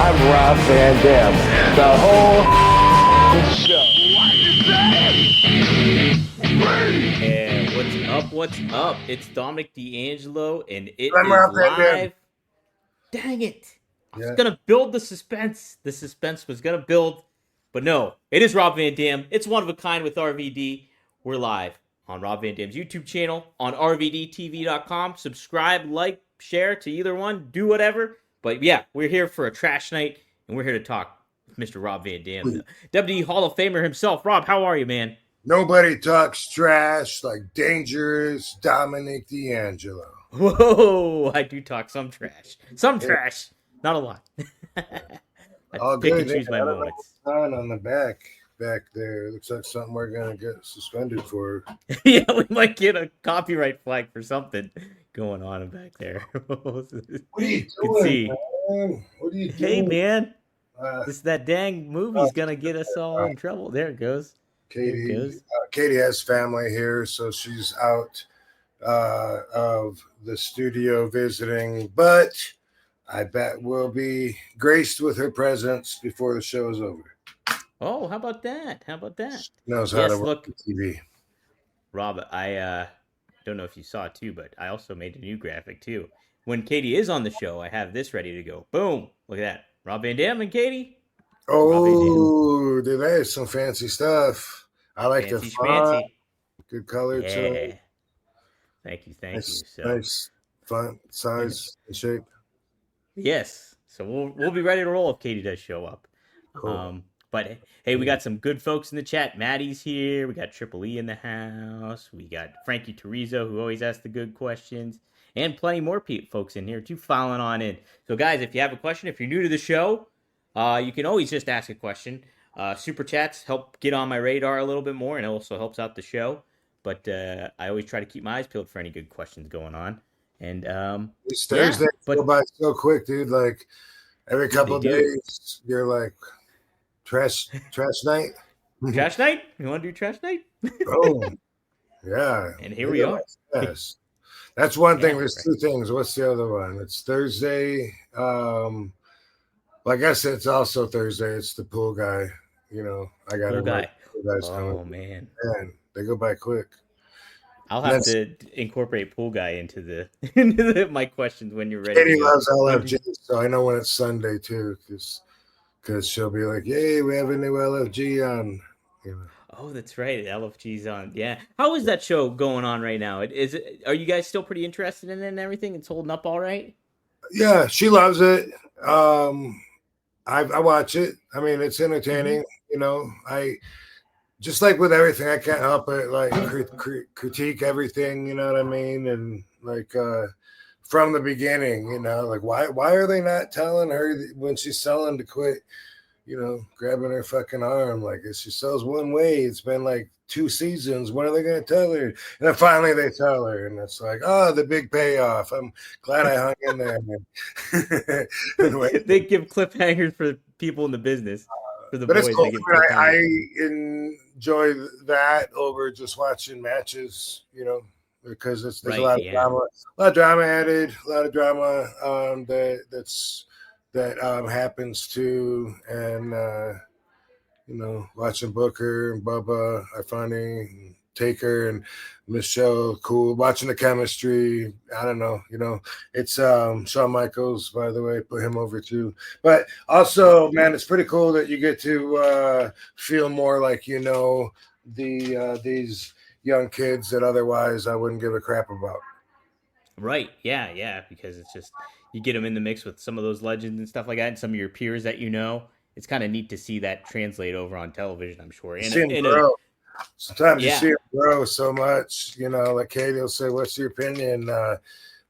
I'm Rob Van Dam. The whole show. And what's up? It's Dominic D'Angelo, and it I'm is Rob Van Dam. live. Dang it. I was Yeah. going to build the suspense. The suspense was going to build, but no. It is Rob Van Dam. It's one of a kind with RVD. We're live on Rob Van Dam's YouTube channel, on rvdtv.com. Subscribe, like, share to either one. Do whatever. But yeah, we're here for a trash night, and we're here to talk with Mr. Rob Van Dam, the WWE Hall of Famer himself. Rob, how are you, man? Nobody talks trash like dangerous Dominic D'Angelo. Whoa, I do talk some trash. Some trash. Not a lot. I All pick good. and choose my moments. Sign on the back there. Looks like something we're gonna get suspended for. Yeah, we might get a copyright flag for something going on back there. What are you doing, see. man? What are you doing? Hey, man. That dang movie's going to get us all in trouble. There it goes. Katie has family here, so she's out of the studio visiting, but I bet we'll be graced with her presence before the show is over. Oh, how about that? She knows how to work TV. Rob, I don't know if you saw it too, but I also made a new graphic too. When Katie is on the show, I have this ready to go. Boom! Look at that. Rob Van Dam and Katie. Oh, dude, that is some fancy stuff. I like the font. Good color too. Thank you. So, nice font, size, and shape. Yes. So we'll be ready to roll if Katie does show up. Cool. But hey, we got some good folks in the chat. Maddie's here. We got Triple E in the house. We got Frankie Terrizzo, who always asks the good questions. And plenty more folks in here, too, filing on in. So, guys, if you have a question, if you're new to the show, you can always just ask a question. Super chats help get on my radar a little bit more, and it also helps out the show. But I always try to keep my eyes peeled for any good questions going on. And these Thursdays go by so quick, dude. Like every couple of days, you're like, trash night. Trash night? You want to do trash night? Oh, yeah. And here we are. Yes. That's one thing. There's two things. What's the other one? It's Thursday. Well, I guess it's also Thursday. It's the pool guy. You know, I got pool guy. Oh, man. Man, they go by quick. I'll have to incorporate pool guy into my questions when you're ready. Katie loves LFG, so I know when it's Sunday too, because she'll be like, "Yay, we have a new LFG on." You know. Oh, that's right. LFG's on. Yeah. How is that show going on right now? Are you guys still pretty interested in it and everything? It's holding up all right? Yeah, she loves it. I watch it. I mean, it's entertaining. Mm-hmm. You know, I just like with everything, I can't help it. Like critique everything. You know what I mean? And like from the beginning, you know, like why are they not telling her when she's selling to quit? You know, grabbing her fucking arm. Like, if she sells one way, it's been like 2 seasons. When are they going to tell her? And then finally they tell her. And it's like, oh, the big payoff. I'm glad I hung in there. They give cliffhangers for people in the business. For the but boys, it's cool. I enjoy that over just watching matches, you know, because there's a lot of drama added, a lot of drama that happens to, and you know, watching Booker and Bubba are funny, and Taker and Michelle cool, watching the chemistry. I don't know, you know, it's Shawn Michaels, by the way, put him over too. But also, man, it's pretty cool that you get to feel more like, you know, these young kids that otherwise I wouldn't give a crap about. Right. Yeah. Because it's just, you get them in the mix with some of those legends and stuff like that, and some of your peers that you know. It's kind of neat to see that translate over on television, I'm sure. Sometimes you see it grow so much, you know, like Katie will say, what's your opinion?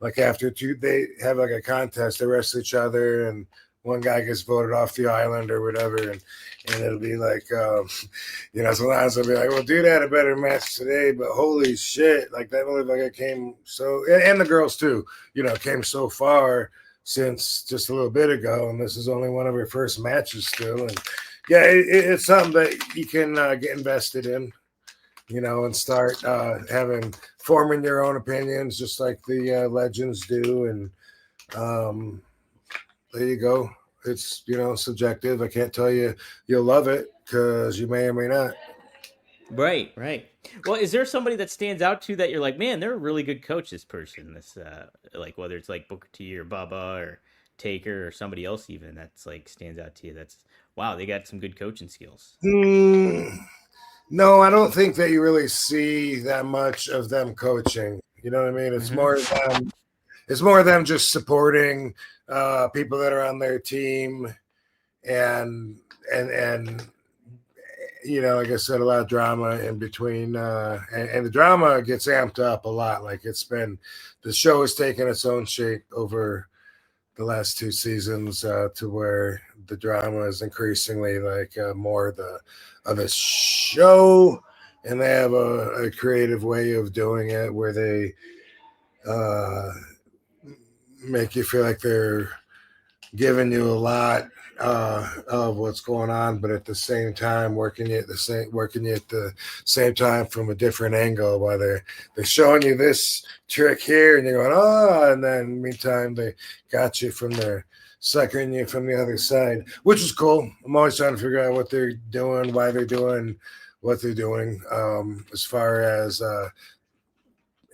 Like after they have like a contest, they wrestle each other, and one guy gets voted off the island or whatever, and it'll be like, you know, sometimes I'll be like, well, dude had a better match today, but holy shit, like that only like it came so, and the girls too, you know, came so far since just a little bit ago, and this is only one of her first matches still, and yeah, it's something that you can get invested in, you know, and start forming your own opinions, just like the legends do, and there you go. it's, subjective. I can't tell you you'll love it because you may or may not. Right, right. Well, is there somebody that stands out to you that you're like, man, they're a really good coach, this person? This, like, whether it's like Booker T or Bubba or Taker or somebody else even that's like stands out to you. That's wow, they got some good coaching skills. No, I don't think that you really see that much of them coaching. You know what I mean? It's Mm-hmm. more them. It's more them just supporting people that are on their team, and and like I said, a lot of drama in between, and the drama gets amped up a lot. Like the show has taken its own shape over the last two seasons to where the drama is increasingly like more of the show, and they have a creative way of doing it where they uh, make you feel like they're giving you a lot of what's going on, but at the same time working you at the same time from a different angle. While they're showing you this trick here, and you're going, oh, and then meantime they got you from there, suckering you from the other side, which is cool. I'm always trying to figure out what they're doing, why they're doing what they're doing, as far as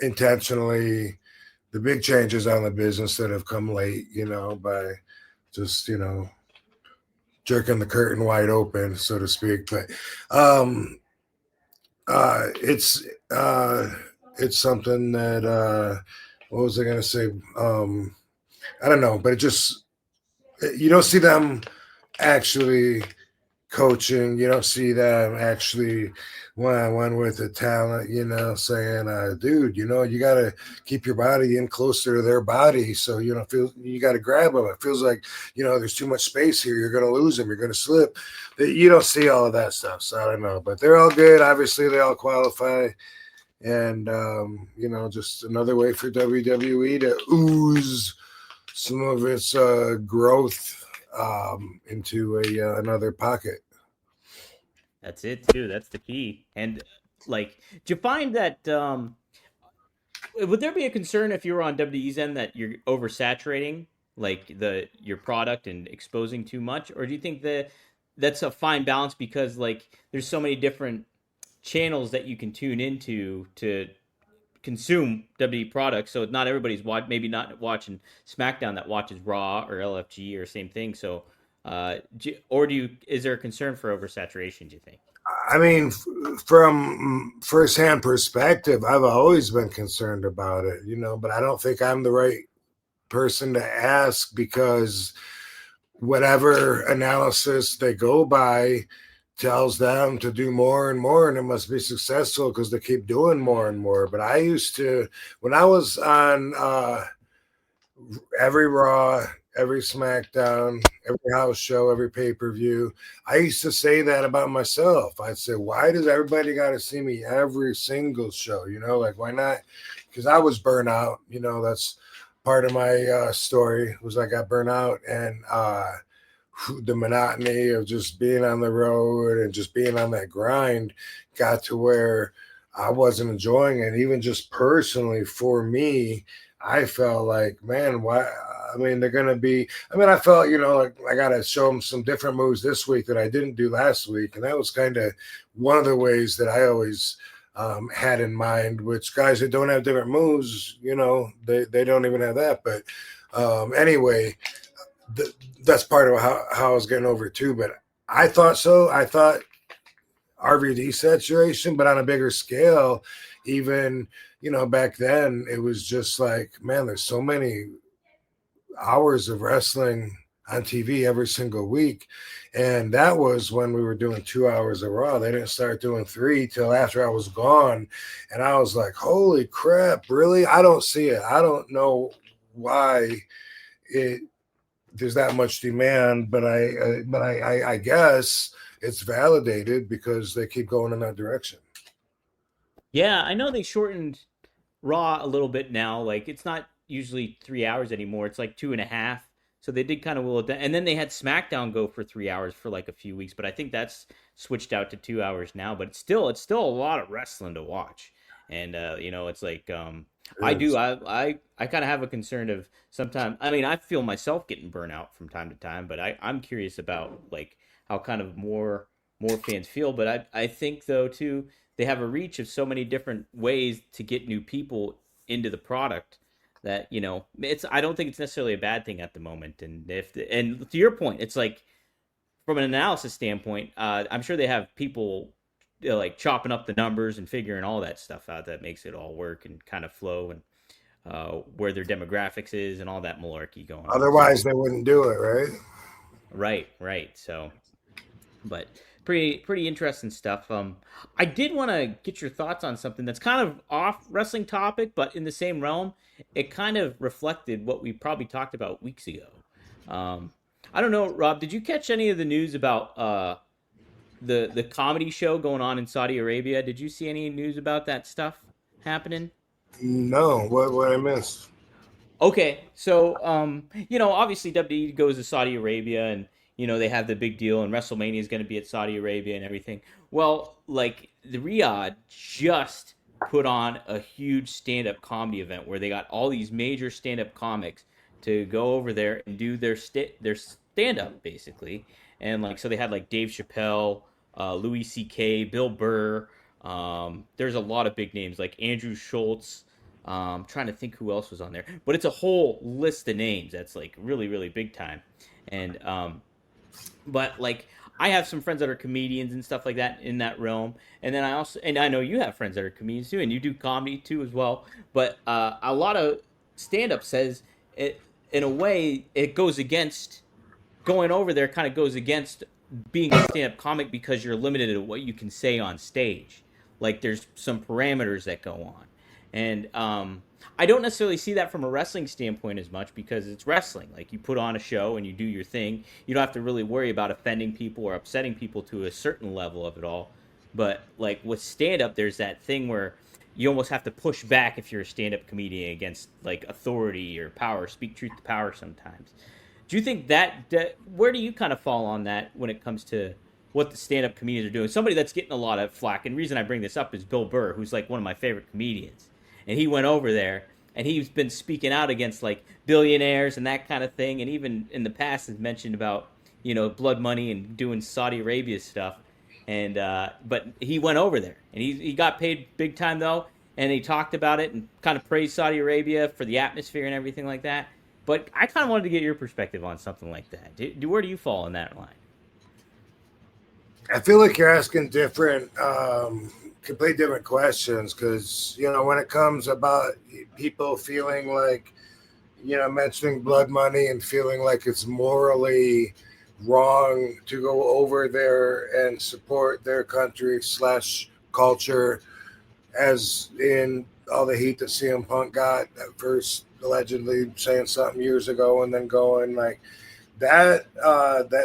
intentionally the big changes on the business that have come late, by just jerking the curtain wide open, so to speak. But um, uh, it's uh, it's something that what was I going to say? I don't know, but it just you don't see them actually coaching. You don't see them actually one with the talent, saying, dude, you got to keep your body in closer to their body. So, you got to grab them. It feels like, there's too much space here. You're going to lose them. You're going to slip. You don't see all of that stuff. So I don't know, but they're all good. Obviously they all qualify. And, just another way for WWE to ooze some of its growth into another pocket. That's it too. That's the key. And like, do you find that would there be a concern if you were on WWE's end that you're oversaturating like your product and exposing too much, or do you think that that's a fine balance because like there's so many different channels that you can tune into to consume WWE products, so not everybody's maybe not watching SmackDown that watches Raw or LFG or same thing. So, is there a concern for oversaturation? Do you think? I mean, from firsthand perspective, I've always been concerned about it, but I don't think I'm the right person to ask because whatever analysis they go by tells them to do more and more, and it must be successful because they keep doing more and more. But I used to, when I was on every Raw, every SmackDown, every house show, every pay-per-view, I used to say that about myself. I'd say, why does everybody got to see me every single show? Like, why not? Because I was burnt out. That's part of my story was I got burnt out, and the monotony of just being on the road and just being on that grind got to where I wasn't enjoying it. Even just personally for me, I felt like, man, why? I mean, they're going to be, I felt, like I got to show them some different moves this week that I didn't do last week. And that was kind of one of the ways that I always had in mind, which guys that don't have different moves, they don't even have that. But anyway, that's part of how I was getting over it too. But I thought so. I thought RVD saturation, but on a bigger scale, even, back then it was just like, man, there's so many hours of wrestling on TV every single week. And that was when we were doing 2 hours of Raw. They didn't start doing 3 till after I was gone. And I was like, holy crap, really? I don't see it. I don't know why there's that much demand, but I guess it's validated because they keep going in that direction. Yeah, I know they shortened Raw a little bit now. Like it's not usually 3 hours anymore. It's like 2.5. So they did kind of will it down. And then they had SmackDown go for 3 hours for like a few weeks, but I think that's switched out to 2 hours now. But it's still a lot of wrestling to watch. And it's like I do. I kind of have a concern of sometimes. I mean, I feel myself getting burnt out from time to time, but I'm curious about like how kind of more fans feel. But I think though too they have a reach of so many different ways to get new people into the product that it's. I don't think it's necessarily a bad thing at the moment. And to your point, it's like from an analysis standpoint, I'm sure they have people like chopping up the numbers and figuring all that stuff out that makes it all work and kind of flow and where their demographics is and all that malarkey going on. Otherwise, they wouldn't do it, right? Right. So, but pretty interesting stuff. I did want to get your thoughts on something that's kind of off wrestling topic, but in the same realm. It kind of reflected what we probably talked about weeks ago. I don't know, Rob. Did you catch any of the news about the comedy show going on in Saudi Arabia? Did you see any news about that stuff happening? No, what I missed? Okay, so obviously WWE goes to Saudi Arabia, and they have the big deal, and WrestleMania is going to be at Saudi Arabia and everything. Well, like the Riyadh just put on a huge stand-up comedy event where they got all these major stand-up comics to go over there and do their stand-up basically, and like so they had like Dave Chappelle, Louis C.K., Bill Burr. There's a lot of big names like Andrew Schultz. Trying to think who else was on there, but it's a whole list of names that's like really, really big time. And but like I have some friends that are comedians and stuff like that in that realm, and then I know you have friends that are comedians too, and you do comedy too as well. But a lot of stand up says it in a way it goes against going over there. Kind of goes against being a stand up comic because you're limited to what you can say on stage. Like there's some parameters that go on. And I don't necessarily see that from a wrestling standpoint as much because it's wrestling. Like you put on a show and you do your thing. You don't have to really worry about offending people or upsetting people to a certain level of it all. But like with stand up, there's that thing where you almost have to push back if you're a stand up comedian against like authority or power, speak truth to power sometimes. Do you think where do you kind of fall on that when it comes to what the stand up comedians are doing? Somebody that's getting a lot of flack, and the reason I bring this up is Bill Burr, who's like one of my favorite comedians. And he went over there and he's been speaking out against like billionaires and that kind of thing, and even in the past has mentioned about blood money and doing Saudi Arabia stuff. And but he went over there and he got paid big time though, and he talked about it and kind of praised Saudi Arabia for the atmosphere and everything like that. But I kind of wanted to get your perspective on something like that. Where do you fall in that line? I feel like you're asking complete different questions because when it comes about people feeling like mentioning blood money and feeling like it's morally wrong to go over there and support their country / culture, as in all the heat that CM Punk got at first allegedly saying something years ago and then going like that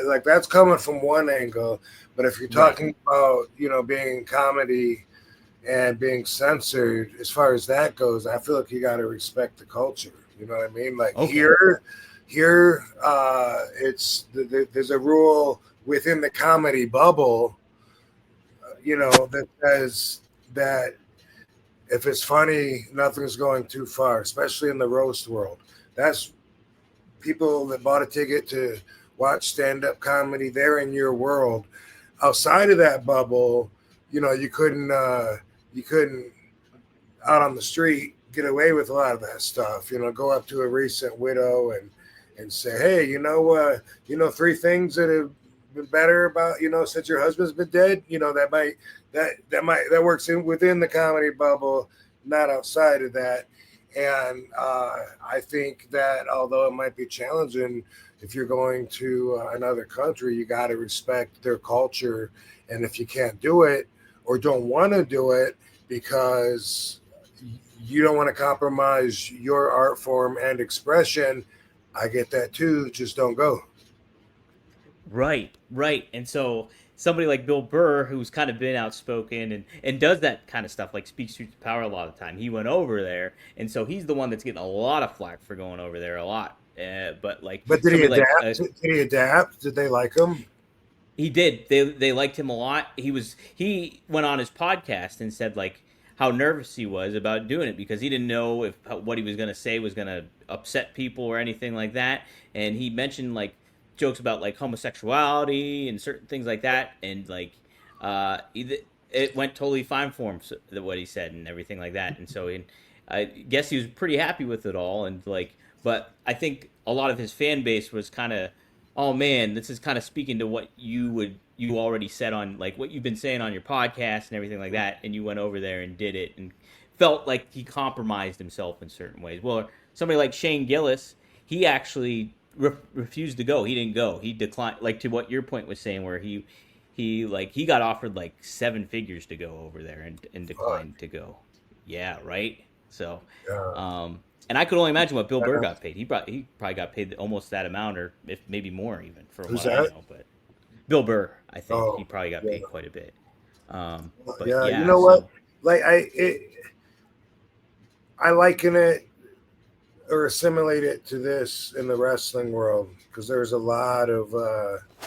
like that's coming from one angle. But if you're talking about being comedy and being censored, as far as that goes, I feel like you got to respect the culture. You know what I mean? Like here, it's there's a rule within the comedy bubble, that says that if it's funny, nothing's going too far, especially in the roast world. That's people that bought a ticket to watch stand-up comedy. They're in your world. Outside of that bubble, you couldn't out on the street get away with a lot of that stuff. Go up to a recent widow and say, hey, 3 things that have been better about since your husband's been dead. That works within the comedy bubble, not outside of that. And I think that although it might be challenging, if you're going to another country, you got to respect their culture. And if you can't do it or don't want to do it because you don't want to compromise your art form and expression, I get that too. Just don't go. Right. And so somebody like Bill Burr, who's kind of been outspoken and does that kind of stuff, like speaks truth to power a lot of the time, he went over there. And so he's the one that's getting a lot of flack for going over there a lot. But did he adapt? Did he adapt? Did they like him? He did. They liked him a lot. He went on his podcast and said like how nervous he was about doing it because he didn't know if what he was going to say was going to upset people or anything like that. And he mentioned like jokes about like homosexuality and certain things like that, and like it went totally fine for him, so, what he said and everything like that. And so I guess he was pretty happy with it all, and like, but I think a lot of his fan base was kind of, oh man, this is kind of speaking to what you already said on like what you've been saying on your podcast and everything like that, and you went over there and did it and felt like he compromised himself in certain ways. Well, somebody like Shane Gillis, he actually refused to go. He didn't go. He declined. Like to what your point was saying, where he got offered like 7 figures to go over there and declined to go. Yeah, right. So, and I could only imagine what Bill Burr got paid. He probably got paid almost that amount, or if maybe more even for what I know. But Bill Burr, I think he probably got paid quite a bit. But you know what? Like I liken it or assimilate it to this in the wrestling world because there's a lot of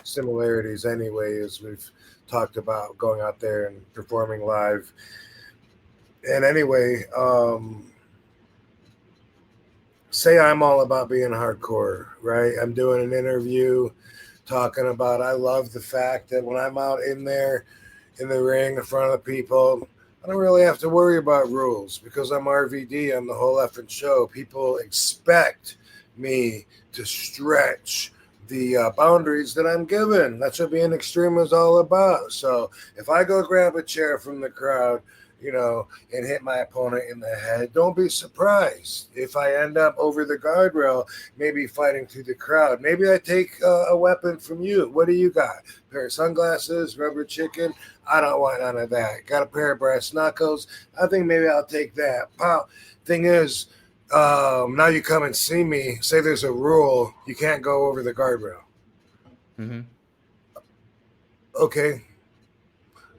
similarities anyway, as we've talked about going out there and performing live. And anyway, say I'm all about being hardcore, right? I'm doing an interview talking about I love the fact that when I'm out in there in the ring in front of the people, I don't really have to worry about rules because I'm RVD on the whole effing show. People expect me to stretch the boundaries that I'm given. That's what being extreme is all about. So if I go grab a chair from the crowd, and hit my opponent in the head, don't be surprised if I end up over the guardrail, maybe fighting through the crowd. Maybe I take a weapon from you. What do you got? A pair of sunglasses, rubber chicken? I don't want none of that. Got a pair of brass knuckles? I think maybe I'll take that. Wow. Thing is, now you come and see me, say there's a rule, you can't go over the guardrail. Mm-hmm. Okay.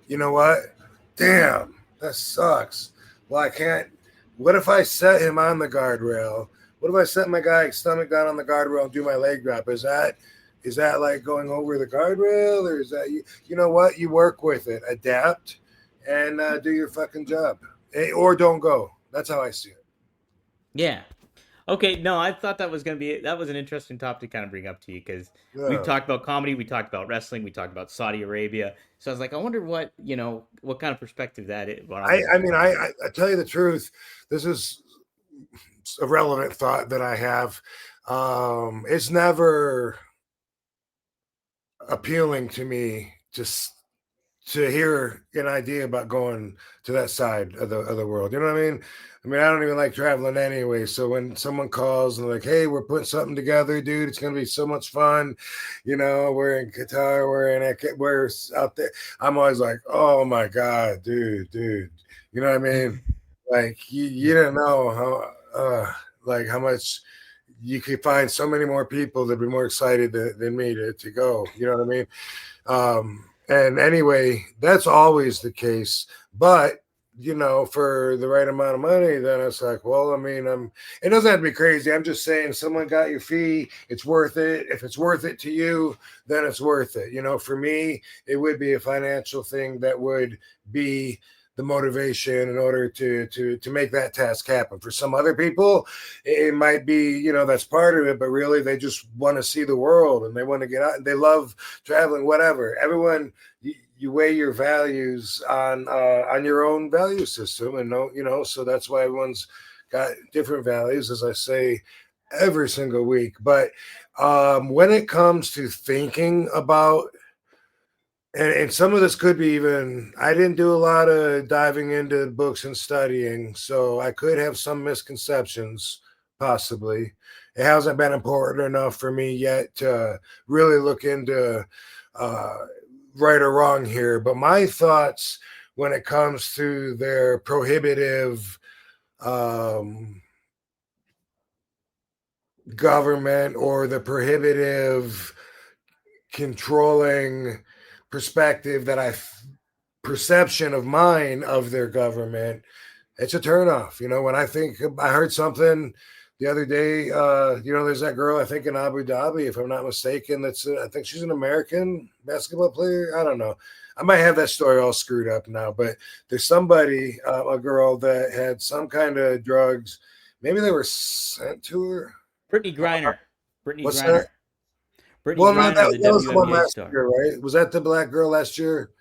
You know what? Damn. That sucks. Well, I can't. What if I set him on the guardrail? What if I set my guy's stomach down on the guardrail and do my leg drop? Is that like going over the guardrail, or is that you know what? You work with it, adapt, and do your fucking job, or don't go. That's how I see it. Yeah. Okay, no, I thought that was an interesting topic to kind of bring up to you because we've talked about comedy, we talked about wrestling, we talked about Saudi Arabia. So I was like, I wonder what kind of perspective that is. I tell you the truth, this is a relevant thought that I have. It's never appealing to me just to hear an idea about going to that side of the world. You know what I mean? I don't even like traveling anyway. So when someone calls and like, hey, we're putting something together, dude, it's going to be so much fun. We're in Qatar, we're out there. I'm always like, oh my God, dude. You know what I mean? Like you don't know how much you could find so many more people that'd be more excited than me to go. You know what I mean? And anyway, that's always the case. But for the right amount of money, then it's like, well, it doesn't have to be crazy. I'm just saying, someone got your fee, it's worth it. If it's worth it to you, then it's worth it. For me, it would be a financial thing that would be the motivation in order to make that task happen. For some other people, it might be, that's part of it, but really they just want to see the world and they want to get out and they love traveling, whatever. Everyone, you weigh your values on your own value system, and so that's why everyone's got different values, as I say every single week. But when it comes to thinking about, and some of this could be even, I didn't do a lot of diving into books and studying, so I could have some misconceptions, possibly. It hasn't been important enough for me yet to really look into right or wrong here, but my thoughts when it comes to their prohibitive government or the prohibitive controlling perspective perception of mine of their government, it's a turnoff. When I heard something the other day, there's that girl, I think in Abu Dhabi, if I'm not mistaken, that's I think she's an American basketball player. I don't know. I might have that story all screwed up now, but there's somebody, a girl that had some kind of drugs. Maybe they were sent to her. Brittany Griner. Brittany What's Griner. that? Brittany Well, no, Griner, the that was the one WNBA last star. year, right? Was that the black girl last year?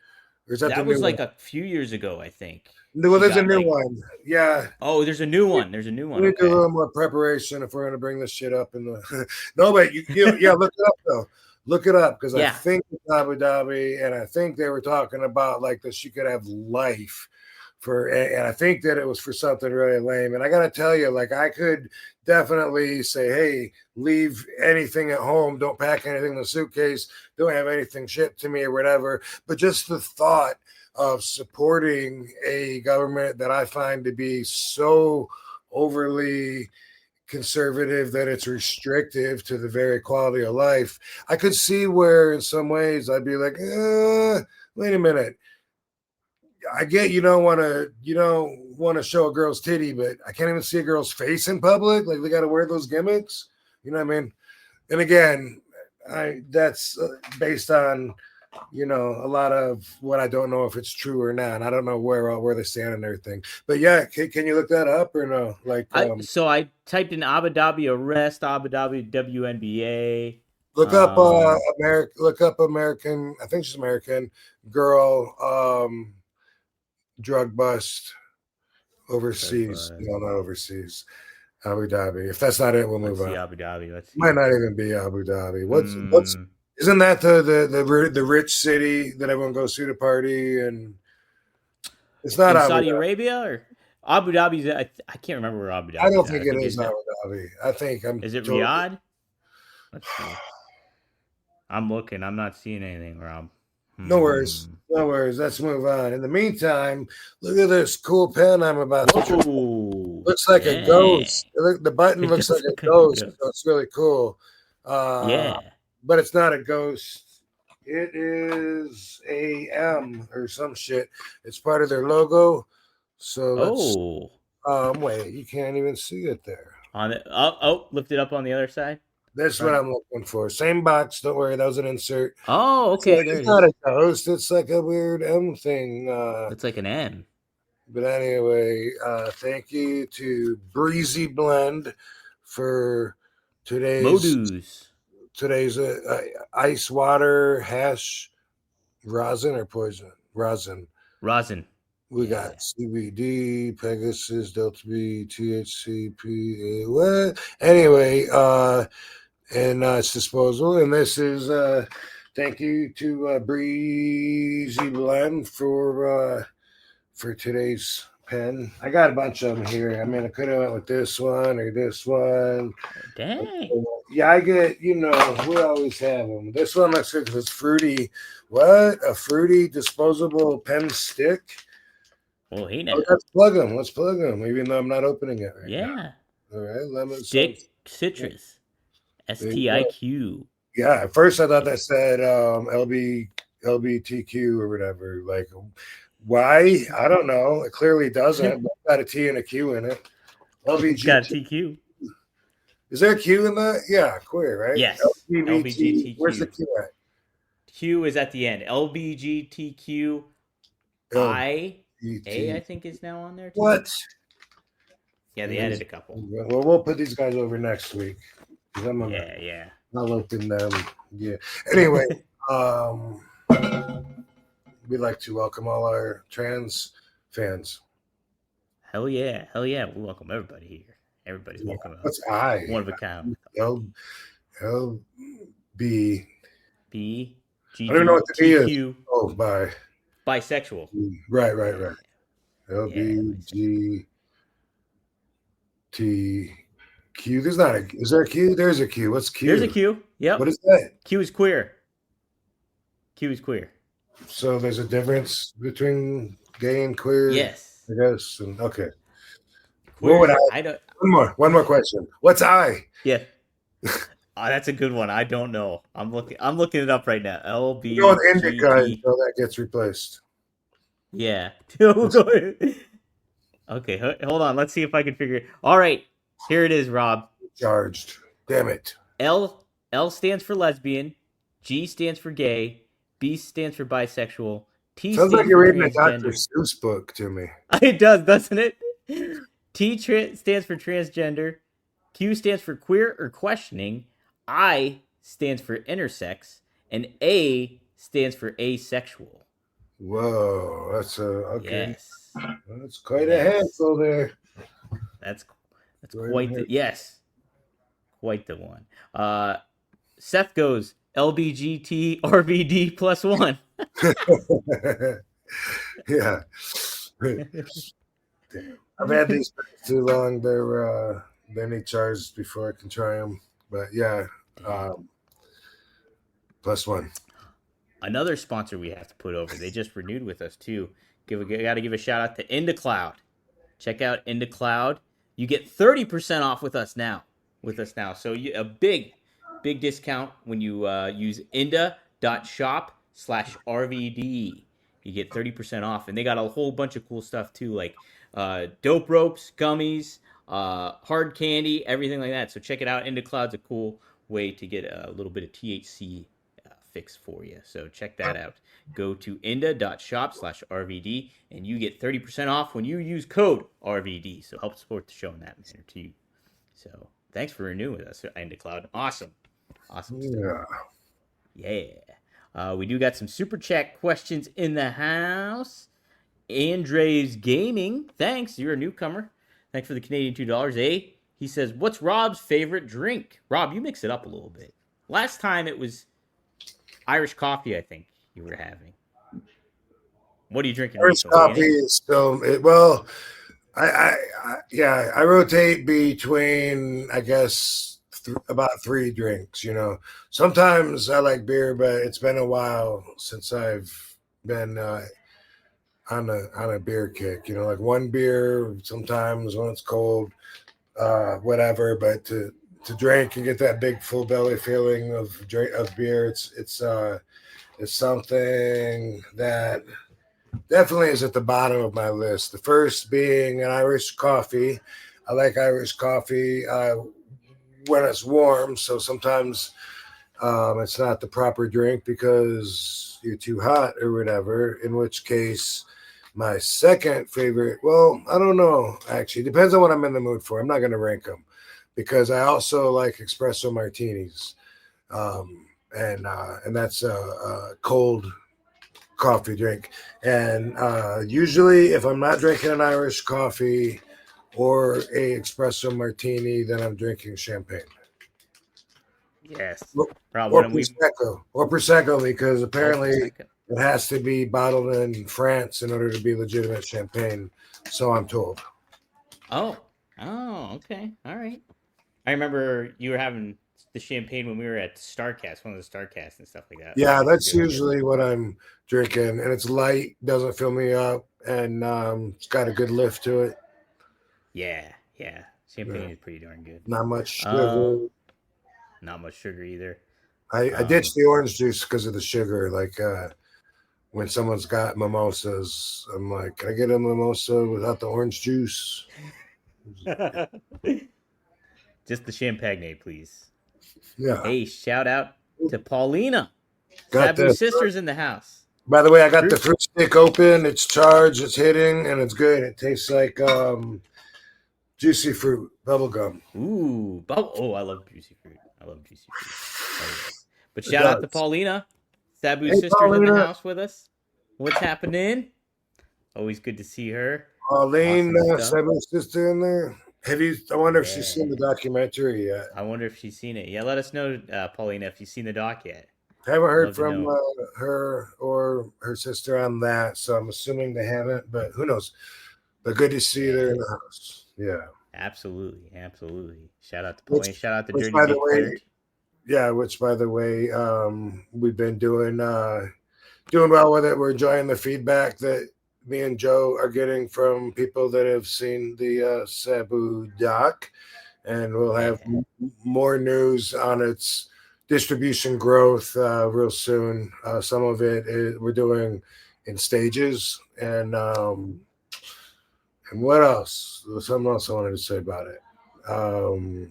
Or is that the That new was like one? a few years ago, I think. Well, She there's a got new like, one. Yeah. oh, there's a new one. There's a new We one. need to do a Okay. little more preparation if we're going to bring this shit up in the. No, but yeah, look it up though. Look it up because I Yeah. think it's Abu Dhabi, and I think they were talking about like that she could have life for, and I think that it was for something really lame. And I got to tell you, like I could definitely say, hey, leave anything at home, don't pack anything in the suitcase, don't have anything shipped to me or whatever. But just the thought of supporting a government that I find to be so overly conservative that it's restrictive to the very quality of life. I could see where in some ways I'd be like, wait a minute. I get you don't want to show a girl's titty, but I can't even see a girl's face in public. Like they got to wear those gimmicks. You know what I mean? And again, that's based on a lot of what I don't know if it's true or not. And I don't know where they stand and everything. But yeah, can you look that up or no? Like, So I typed in Abu Dhabi arrest, Abu Dhabi WNBA. look up American. I think she's American girl. Drug bust overseas. No, not overseas. Abu Dhabi. If that's not it, we'll move on. Abu Dhabi. Let's see. Might not even be Abu Dhabi. What's isn't that the rich city that everyone goes to party and it's not in Abu Saudi Dhabi. Arabia or Abu Dhabi's? I can't remember where Abu Dhabi. I don't think it is Abu Dhabi. I think Is it Riyadh? Let's see. I'm looking. I'm not seeing anything, Rob. No worries. No worries. Let's move on. In the meantime, look at this cool pen I'm about to try. Looks like a ghost. The button looks like a ghost. So it's really cool. Yeah. But it's not a ghost. It is a M or some shit. It's part of their logo. So let's wait, you can't even see it there. On it. Lift it up on the other side. That's what I'm looking for. Same box. Don't worry, that was an insert. Oh, okay. It's not a ghost. It's like a weird M thing. It's like an M. But anyway, thank you to Breezy Blend for today's ice water hash rosin or poison rosin. We got CBD, Pegasus, Delta B, THC, PA. What? Anyway, and it's disposal. And this is thank you to Breezy Blend for today's pen. I got a bunch of them here. I mean, I could have went with this one or this one. Dang. Yeah, I get, we always have them. This one looks good because it's fruity. What? A fruity disposable pen stick? Well, hey now. Let's plug them, even though I'm not opening it right now. Yeah. All right, lemon stick citrus. STIQ. Yeah, at first I thought that said LBTQ or whatever. Like, why? I don't know. It clearly doesn't. But it's got a T and a Q in it. It's got a TQ. Is there a Q in that? Yeah, queer, right? Yes. LBGTQ. Where's the Q at? Q is at the end. LBGTQ. I think is now on there too. What? Yeah, they added a couple. Well, we'll put these guys over next week. Yeah. I'll open them. Yeah. Anyway, we'd like to welcome all our trans fans. Hell yeah. We welcome everybody here. Everybody's welcome. What's I? One of a kind. L B B G. I don't know what the B is. Oh, bisexual. Right. L B G T Q. Is there a Q? There's a Q. What's Q? There's a Q. Yep. What is that? Q is queer. So there's a difference between gay and queer. Yes. I guess. And okay. Queer, what would I don't. One more question. What's I? Yeah. That's a good one. I don't know. I'm looking it up right now. LB. You know, indica until that gets replaced. Yeah. Okay, hold on. Let's see if I can figure it. All right. Here it is, Rob. Charged. Damn it. L stands for lesbian, G stands for gay, B stands for bisexual, T Sounds like stands you're for reading a Dr. transgender. Seuss book to me. It does, doesn't it? Stands for transgender, Q stands for queer or questioning, I stands for intersex, and A stands for asexual. Whoa, that's okay. Yes. That's quite a Yes. handful there. That's quite the yes. Quite the one. Seth goes LBGT RVD +1. Yeah. I've had these for too long. They need charged before I can try them. But yeah, +1. Another sponsor we have to put over. They just renewed with us too. Got to give a shout out to IndaCloud. Check out IndaCloud. You get 30% off with us now. So a big discount when you use inda.shop/RVD. You get 30% off, and they got a whole bunch of cool stuff too, like dope ropes, gummies, hard candy, everything like that. So check it out. IndaCloud's a cool way to get a little bit of THC fix for you. So check that out. Go to inda.shop/RVD and you get 30% off when you use code RVD. So help support the show in that manner too. So thanks for renewing with us, IndaCloud. Awesome stuff. Yeah. We do got some super chat questions in the house. Andres Gaming, thanks. You're a newcomer. Thanks for the Canadian $2. He says, what's Rob's favorite drink? Rob, you mix it up a little bit. Last time it was Irish coffee, I think you were having. What are you drinking? Irish coffee is still well. I rotate between, I guess, about 3 drinks. Sometimes I like beer, but it's been a while since I've been on a beer kick. Like one beer sometimes when it's cold, whatever. But to drink and get that big full belly feeling of beer, it's something that definitely is at the bottom of my list. The first being an Irish coffee. I like Irish coffee when it's warm, so sometimes it's not the proper drink because you're too hot or whatever, in which case my second favorite, well, I don't know, actually. Depends on what I'm in the mood for. I'm not going to rank them because I also like espresso martinis. And that's a cold coffee drink. And usually if I'm not drinking an Irish coffee or a espresso martini, then I'm drinking champagne. Yes. Or Prosecco, because apparently it has to be bottled in France in order to be legitimate champagne. So I'm told. Oh, okay. All right. I remember you were having the champagne when we were at Starcast, one of the Starcasts and stuff like that. Yeah, that's usually what I'm drinking, and it's light, doesn't fill me up, and it's got a good lift to it. Yeah. Champagne is pretty darn good. Not much sugar. Not much sugar either. I ditched the orange juice because of the sugar. Like when someone's got mimosas, I'm like, can I get a mimosa without the orange juice? Just the champagne, please. Yeah. Hey, shout out to Paulina. Got Sabu sisters in the house. By the way, I got the fruit stick open. It's charged. It's hitting, and it's good. It tastes like juicy fruit bubble gum. Ooh, I love juicy fruit. Oh, yeah. But shout out to Paulina, Sabu sisters Paulina. In the house with us. What's happening? Always good to see her. Pauline, Sabu's sister in there. I wonder if she's seen the documentary yet. I wonder if she's seen it. Yeah, let us know, Paulina, if you've seen the doc yet. Haven't heard from her or her sister on that, so I'm assuming they haven't, but who knows? But good to see her in the house. Yeah. Absolutely. Shout out to Pauline. Shout out to Dirty Dick Third. Yeah, which, by the way, we've been doing well with it. We're enjoying the feedback that me and Joe are getting from people that have seen the Sabu doc, and we'll have more news on its distribution growth real soon. Some of it we're doing in stages, and what else? There's something else I wanted to say about it. I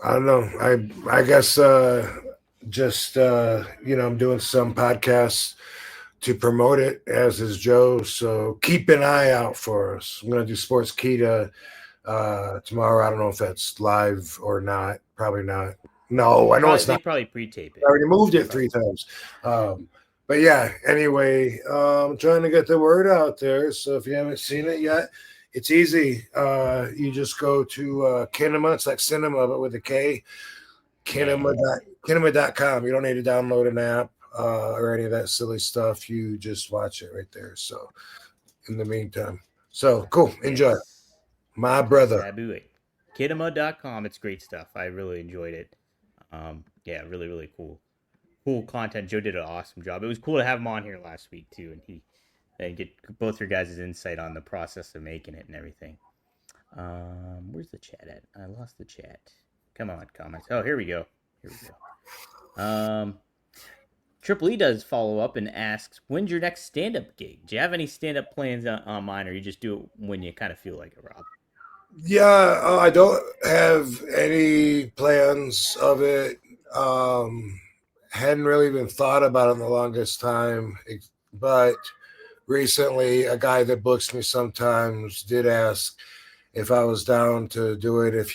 don't know. I guess just I'm doing some podcasts to promote it, as is Joe. So keep an eye out for us. I'm gonna do Sports Kita tomorrow. I don't know if that's live or not. Probably not. No, I know it's They not. probably pre-tape it. I already moved it 3 times. But yeah, anyway, I'm trying to get the word out there. So if you haven't seen it yet, it's easy. You just go to Kinema. It's like cinema, but with a K. Kinema.com. You don't need to download an app or any of that silly stuff. You just watch it right there. So in the meantime. So cool. Enjoy. Yes. My brother. Sabu. Kinema.com. It's great stuff. I really enjoyed it. Yeah, really, really cool. Cool content. Joe did an awesome job. It was cool to have him on here last week too, and get both your guys' insight on the process of making it and everything. Where's the chat at? I lost the chat. Come on, comments. Oh, here we go. Triple E does follow up and asks, when's your next stand-up gig? Do you have any stand-up plans on mine, or you just do it when you kind of feel like it, Rob? Yeah, I don't have any plans of it. Hadn't really even thought about it in the longest time, but recently a guy that books me sometimes did ask if I was down to do it.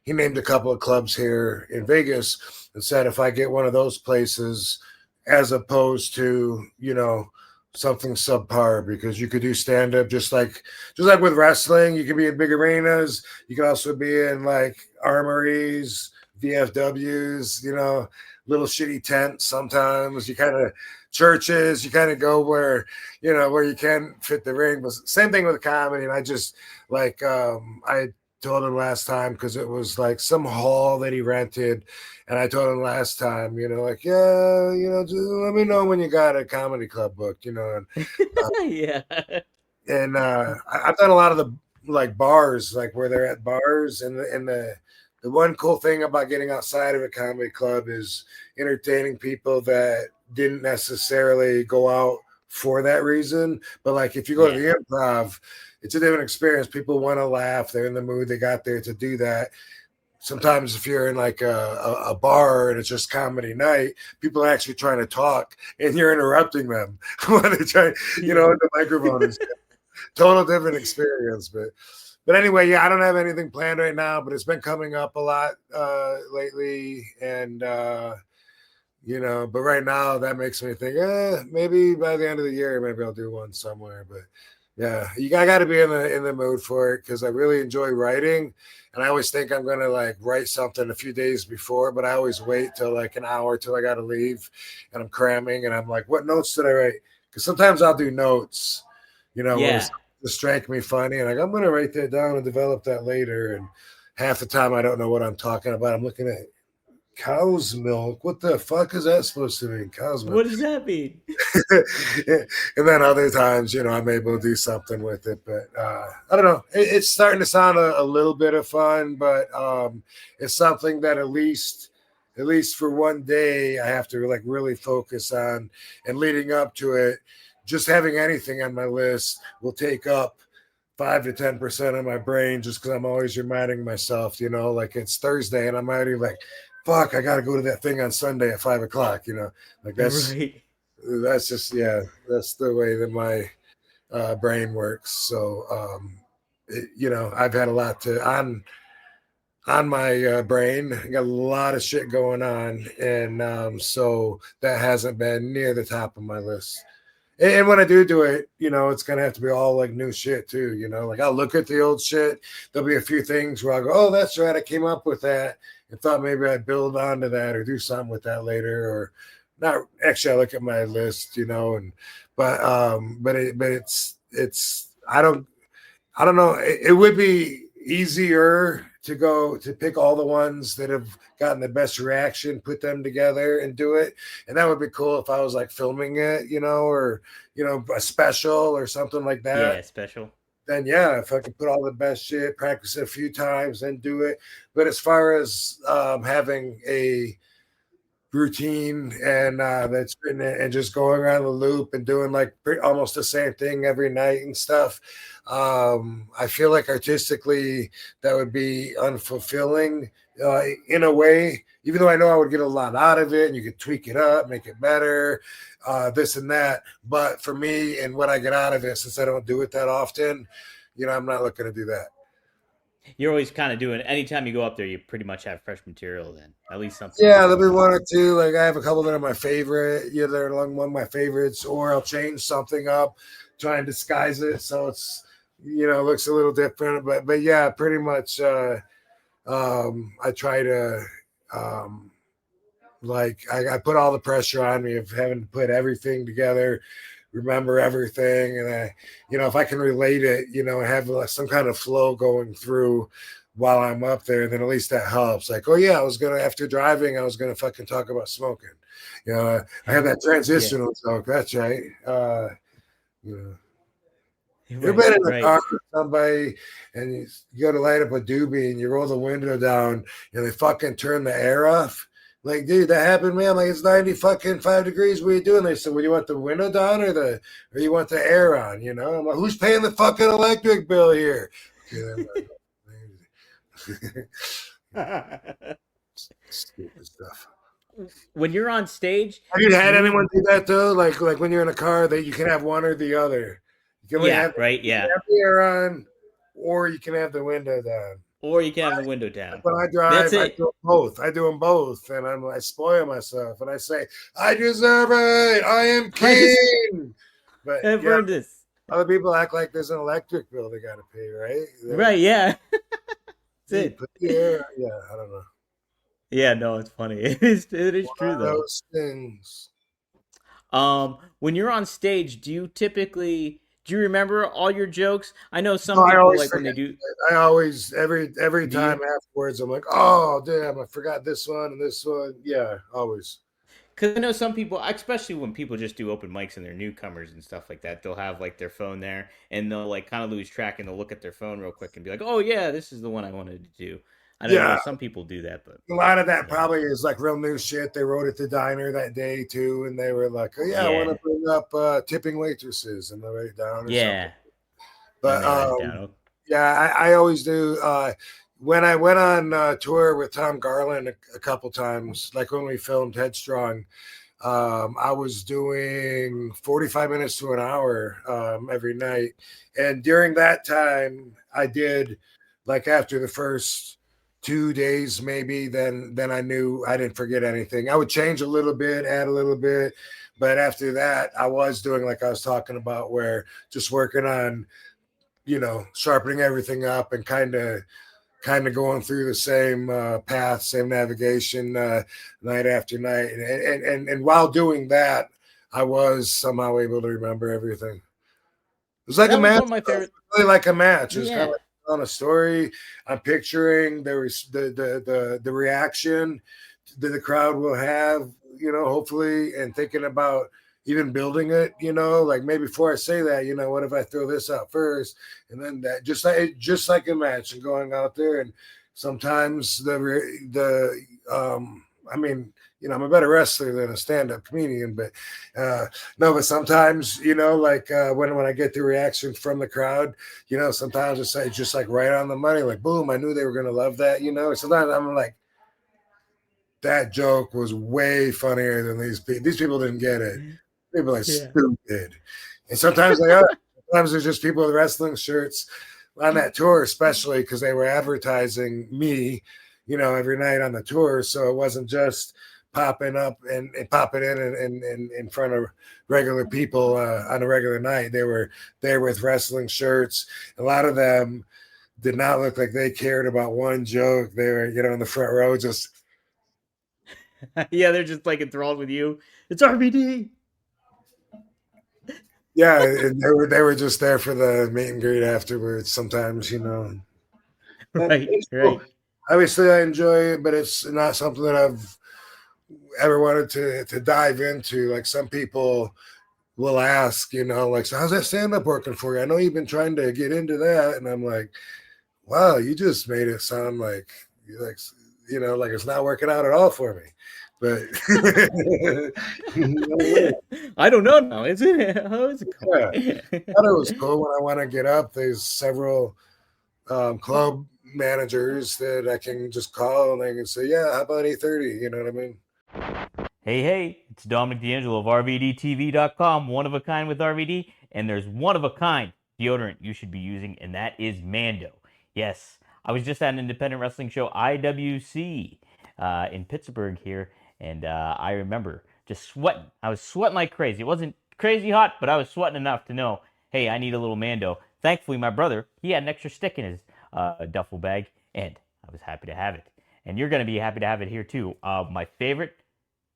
He named a couple of clubs here in Vegas and said if I get one of those places, as opposed to something subpar, because you could do stand up just like with wrestling. You can be in big arenas. You can also be in like armories, VFWs, little shitty tents. Sometimes you kind of churches, you kind of go where you can fit the ring. But same thing with comedy. And I just I told him last time, because it was like some hall that he rented, and I told him last time, just let me know when you got a comedy club booked, and Yeah. And I've done a lot of the like bars, like where they're at bars, and the one cool thing about getting outside of a comedy club is entertaining people that didn't necessarily go out for that reason. But like if you go to the Improv, it's a different experience. People want to laugh. They're in the mood. They got there to do that. Sometimes if you're in like a bar and it's just comedy night, people are actually trying to talk and you're interrupting them when they try, the microphone is total different experience. But anyway, yeah, I don't have anything planned right now, but it's been coming up a lot lately. And, but right now that makes me think, maybe by the end of the year, maybe I'll do one somewhere. But yeah, I got to be in the mood for it, because I really enjoy writing, and I always think I'm gonna like write something a few days before, but I always wait till like an hour till I got to leave, and I'm cramming, and I'm like, what notes did I write? Because sometimes I'll do notes, to strike me funny, and like I'm gonna write that down and develop that later, and half the time I don't know what I'm talking about. I'm looking at cow's milk. What the fuck is that supposed to mean? Cow's milk. What does that mean? And then other times, I'm able to do something with it. But I don't know. It's starting to sound a little bit of fun, but it's something that at least for one day, I have to like really focus on. And leading up to it, just having anything on my list will take up 5 to 10% of my brain, just because I'm always reminding myself, like it's Thursday and I'm already like, fuck, I got to go to that thing on Sunday at 5 o'clock, like that's right. That's just, that's the way that my brain works. So, I've had a lot on my brain. I got a lot of shit going on. And so that hasn't been near the top of my list. And when I do it, it's going to have to be all like new shit too, like I'll look at the old shit. There'll be a few things where I'll go, oh, that's right, I came up with that and thought maybe I'd build onto that or do something with that later. Or not actually, I look at my list, but it's I don't know. It would be easier to pick all the ones that have gotten the best reaction, put them together and do it. And that would be cool if I was like filming it, or, a special or something like that. Yeah, special. Then if I could put all the best shit, practice it a few times and do it. But as far as having a routine, and and just going around the loop and doing like almost the same thing every night and stuff. I feel like artistically that would be unfulfilling in a way, even though I know I would get a lot out of it and you could tweak it up, make it better, this and that. But for me and what I get out of it, since I don't do it that often, I'm not looking to do that. You're always kind of doing, anytime you go up there, you pretty much have fresh material then. At least something. Yeah, there'll be one or two. Like I have a couple that are my favorite. Yeah, they're along one of my favorites, or I'll change something up, try and disguise it so it's looks a little different. But yeah, pretty much I try to I put all the pressure on me of having to put everything together, remember everything, and I if I can relate it, and have some kind of flow going through while I'm up there, then at least that helps. Like, oh yeah, after driving, I was gonna fucking talk about smoking. I have that transitional talk. That's right. You've been in the car with somebody and you go to light up a doobie and you roll the window down and they fucking turn the air off. Like, dude, that happened, man. Like, it's 95 degrees. What are you doing? They said, well, you want the window down or you want the air on? I'm like, who's paying the fucking electric bill here? Stupid stuff. When you're on stage, have you had anyone do that though? Like when you're in a car, that you can have one or the other. You can have the air on, or you can have the window down. Or you can have the window down. When I drive, I do both. I do them both, and I spoil myself, and I say, "I deserve it. I am king." But I've heard this. Other people act like there's an electric bill they got to pay, right? Right? Yeah. That's it. Yeah, I don't know. Yeah, no, it's funny. It is true though. Those things. When you're on stage, do you remember all your jokes? I know some people like when they do. I always every time afterwards, I'm like, oh damn, I forgot this one and this one. Yeah, always. Because I know some people, especially when people just do open mics and they're newcomers and stuff like that, they'll have like their phone there and they'll like kind of lose track and they'll look at their phone real quick and be like, oh yeah, this is the one I wanted to do. I don't know. Some people do that, but a lot of that probably is like real new shit. They wrote at the diner that day too, and they were like, "Oh yeah, I want to bring up tipping waitresses," and they write it down. Something. But I always do. When I went on tour with Tom Garland a couple times, like when we filmed Headstrong, I was doing 45 minutes to an hour every night, and during that time, I did like after the first 2 days, maybe, then I knew I didn't forget anything. I would change a little bit, add a little bit. But after that, I was doing like I was talking about, where just working on, sharpening everything up and kind of going through the same path, same navigation night after night. And while doing that, I was somehow able to remember everything. It was like a match. One of my favorite. Really like a match. It was kind of like on a story. I'm picturing there was the reaction that the crowd will have, hopefully, and thinking about even building it, like maybe before I say that, what if I throw this out first, and then that just like a match and going out there. And sometimes I'm a better wrestler than a stand-up comedian, but but sometimes, like when I get the reaction from the crowd, sometimes it's just like right on the money, like boom, I knew they were going to love that, sometimes I'm like, that joke was way funnier than these people. These people didn't get it. People are stupid. And sometimes sometimes there's just people with wrestling shirts on that tour, especially because they were advertising me, every night on the tour. So it wasn't just popping up and popping in front of regular people on a regular night. They were there with wrestling shirts. A lot of them did not look like they cared about one joke. They were, in the front row just. Yeah, they're just like enthralled with you. It's RVD. Yeah, and they were just there for the meet and greet afterwards. Sometimes, Right. Cool. Obviously, I enjoy it, but it's not something that I've ever wanted to dive into. Like some people will ask, like, so how's that stand-up working for you? I know you've been trying to get into that, and I'm like, wow, you just made it sound like it's not working out at all for me. But I don't know now. Is it? How is it yeah, going? I thought it was cool. When I want to get up, there's several club managers that I can just call and they can say, yeah, how about 8:30? You know what I mean? Hey, it's Dominic D'Angelo of RVDTV.com, one of a kind with RVD, and there's one of a kind deodorant you should be using, and that is Mando. Yes, I was just at an independent wrestling show, IWC, in Pittsburgh here, and I remember just sweating. I was sweating like crazy. It wasn't crazy hot, but I was sweating enough to know, hey, I need a little Mando. Thankfully, my brother, he had an extra stick in his duffel bag, and I was happy to have it. And you're going to be happy to have it here, too. My favorite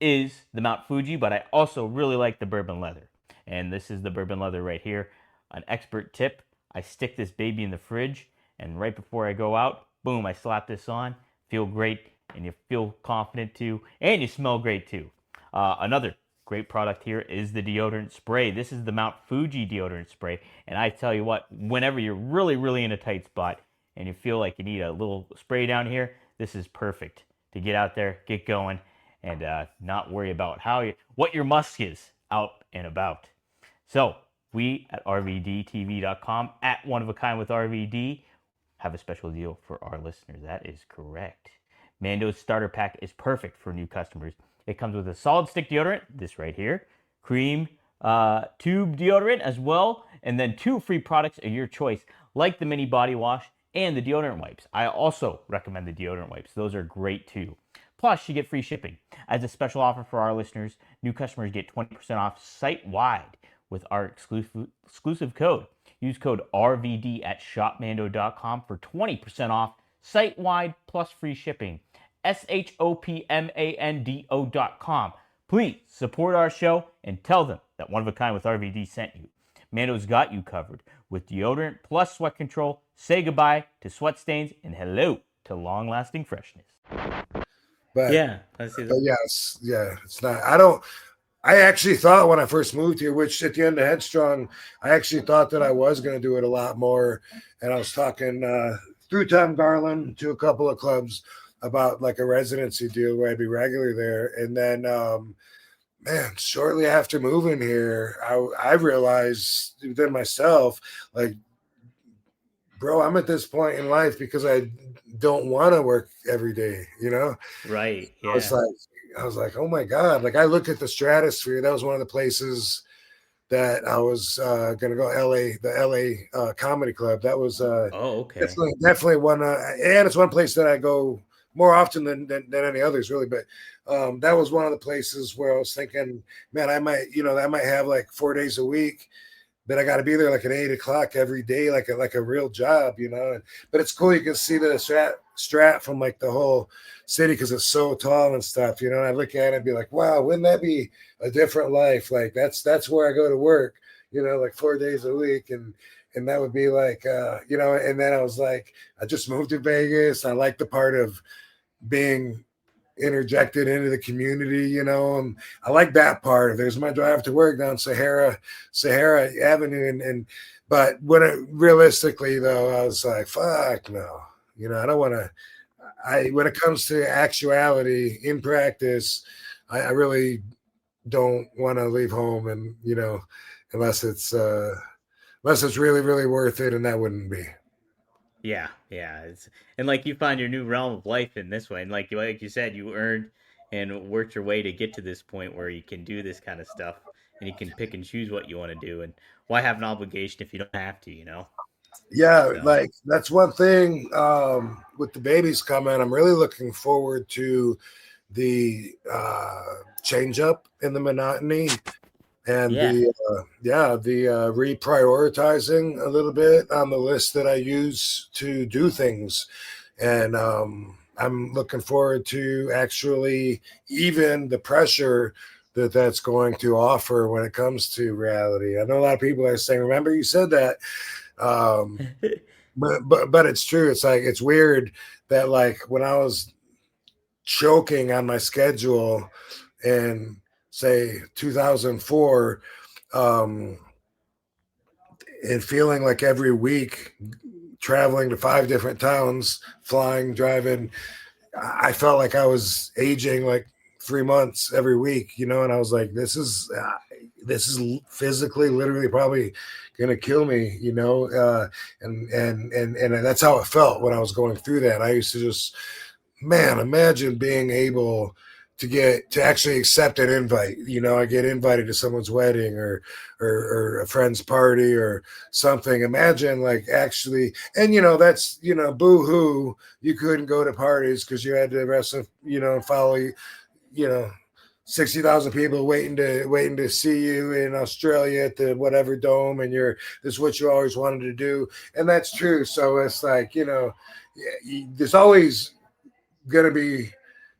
is the Mount Fuji, but I also really like the bourbon leather. And this is the bourbon leather right here. An expert tip, I stick this baby in the fridge, and right before I go out, boom, I slap this on. Feel great, and you feel confident too, and you smell great too. Another great product here is the deodorant spray. This is the Mount Fuji deodorant spray, and I tell you what, whenever you're really in a tight spot and you feel like you need a little spray down here, this is perfect to get out there, get going, and not worry about what your musk is out and about. So we at RVDTV.com, at One of a Kind with RVD, have a special deal for our listeners. That is correct. Mando's starter pack is perfect for new customers. It comes with a solid stick deodorant, this right here, cream tube deodorant as well, and then 2 free products of your choice, like the mini body wash and the deodorant wipes. I also recommend the deodorant wipes. Those are great too. Plus, you get free shipping. As a special offer for our listeners, new customers get 20% off site-wide with our exclusive code. Use code RVD at shopmando.com for 20% off site-wide plus free shipping. SHOPMANDO.com. Please support our show and tell them that One of a Kind with RVD sent you. Mando's got you covered with deodorant plus sweat control. Say goodbye to sweat stains and hello to long-lasting freshness. But Yeah, yes, yeah, it's not. I actually thought when I first moved here, which at the end of Headstrong, I actually thought that I was going to do it a lot more. And I was talking through Tom Garland to a couple of clubs about like a residency deal where I'd be regular there. And then, man, shortly after moving here, I realized within myself, like, bro, I'm at this point in life because I don't want to work every day, you know? Right. Yeah. I was like, oh my God. Like I look at the Stratosphere. That was one of the places that I was going to go. The LA Comedy Club. That was okay. Definitely one. And it's one place that I go more often than any others really. But that was one of the places where I was thinking, man, I might have like 4 days a week. Then I got to be there like at 8 o'clock every day, like a real job, you know. But it's cool. You can see the strat from like the whole city because it's so tall and stuff, you know. And I look at it and be like, wow, wouldn't that be a different life? Like that's where I go to work, you know, like 4 days a week, and that would be like, you know. And then I was like, I just moved to Vegas. I like the part of being interjected into the community, you know, and I like that part. There's my drive to work down Sahara Avenue, but realistically though, I was like, fuck no, you know, I don't want to. When it comes to actuality in practice, I really don't want to leave home, and you know, unless it's really worth it, and that wouldn't be. Yeah. And like you find your new realm of life in this way, and like you said, you earned and worked your way to get to this point where you can do this kind of stuff, and you can pick and choose what you want to do. And why have an obligation if you don't have to, you know? Yeah, so. Like that's one thing with the babies coming. I'm really looking forward to the change up in the monotony. And the reprioritizing a little bit on the list that I use to do things. And I'm looking forward to actually even the pressure that's going to offer when it comes to reality. I know a lot of people are saying, remember you said that. But it's true. It's like, it's weird that like when I was choking on my schedule and say 2004, and feeling like every week traveling to 5 different towns, flying, driving, I felt like I was aging like 3 months every week, you know, and I was like, this is physically, literally probably gonna kill me, you know, and that's how it felt when I was going through that. I used to just, man, imagine being able to actually accept an invite. You know, I get invited to someone's wedding or a friend's party or something. Imagine like actually, and you know, that's, you know, boo hoo, you couldn't go to parties because you had to wrestle, you know, and follow, you know, 60,000 people waiting to see you in Australia at the whatever dome, and this is what you always wanted to do, and that's true. So it's like, you know, there's always going to be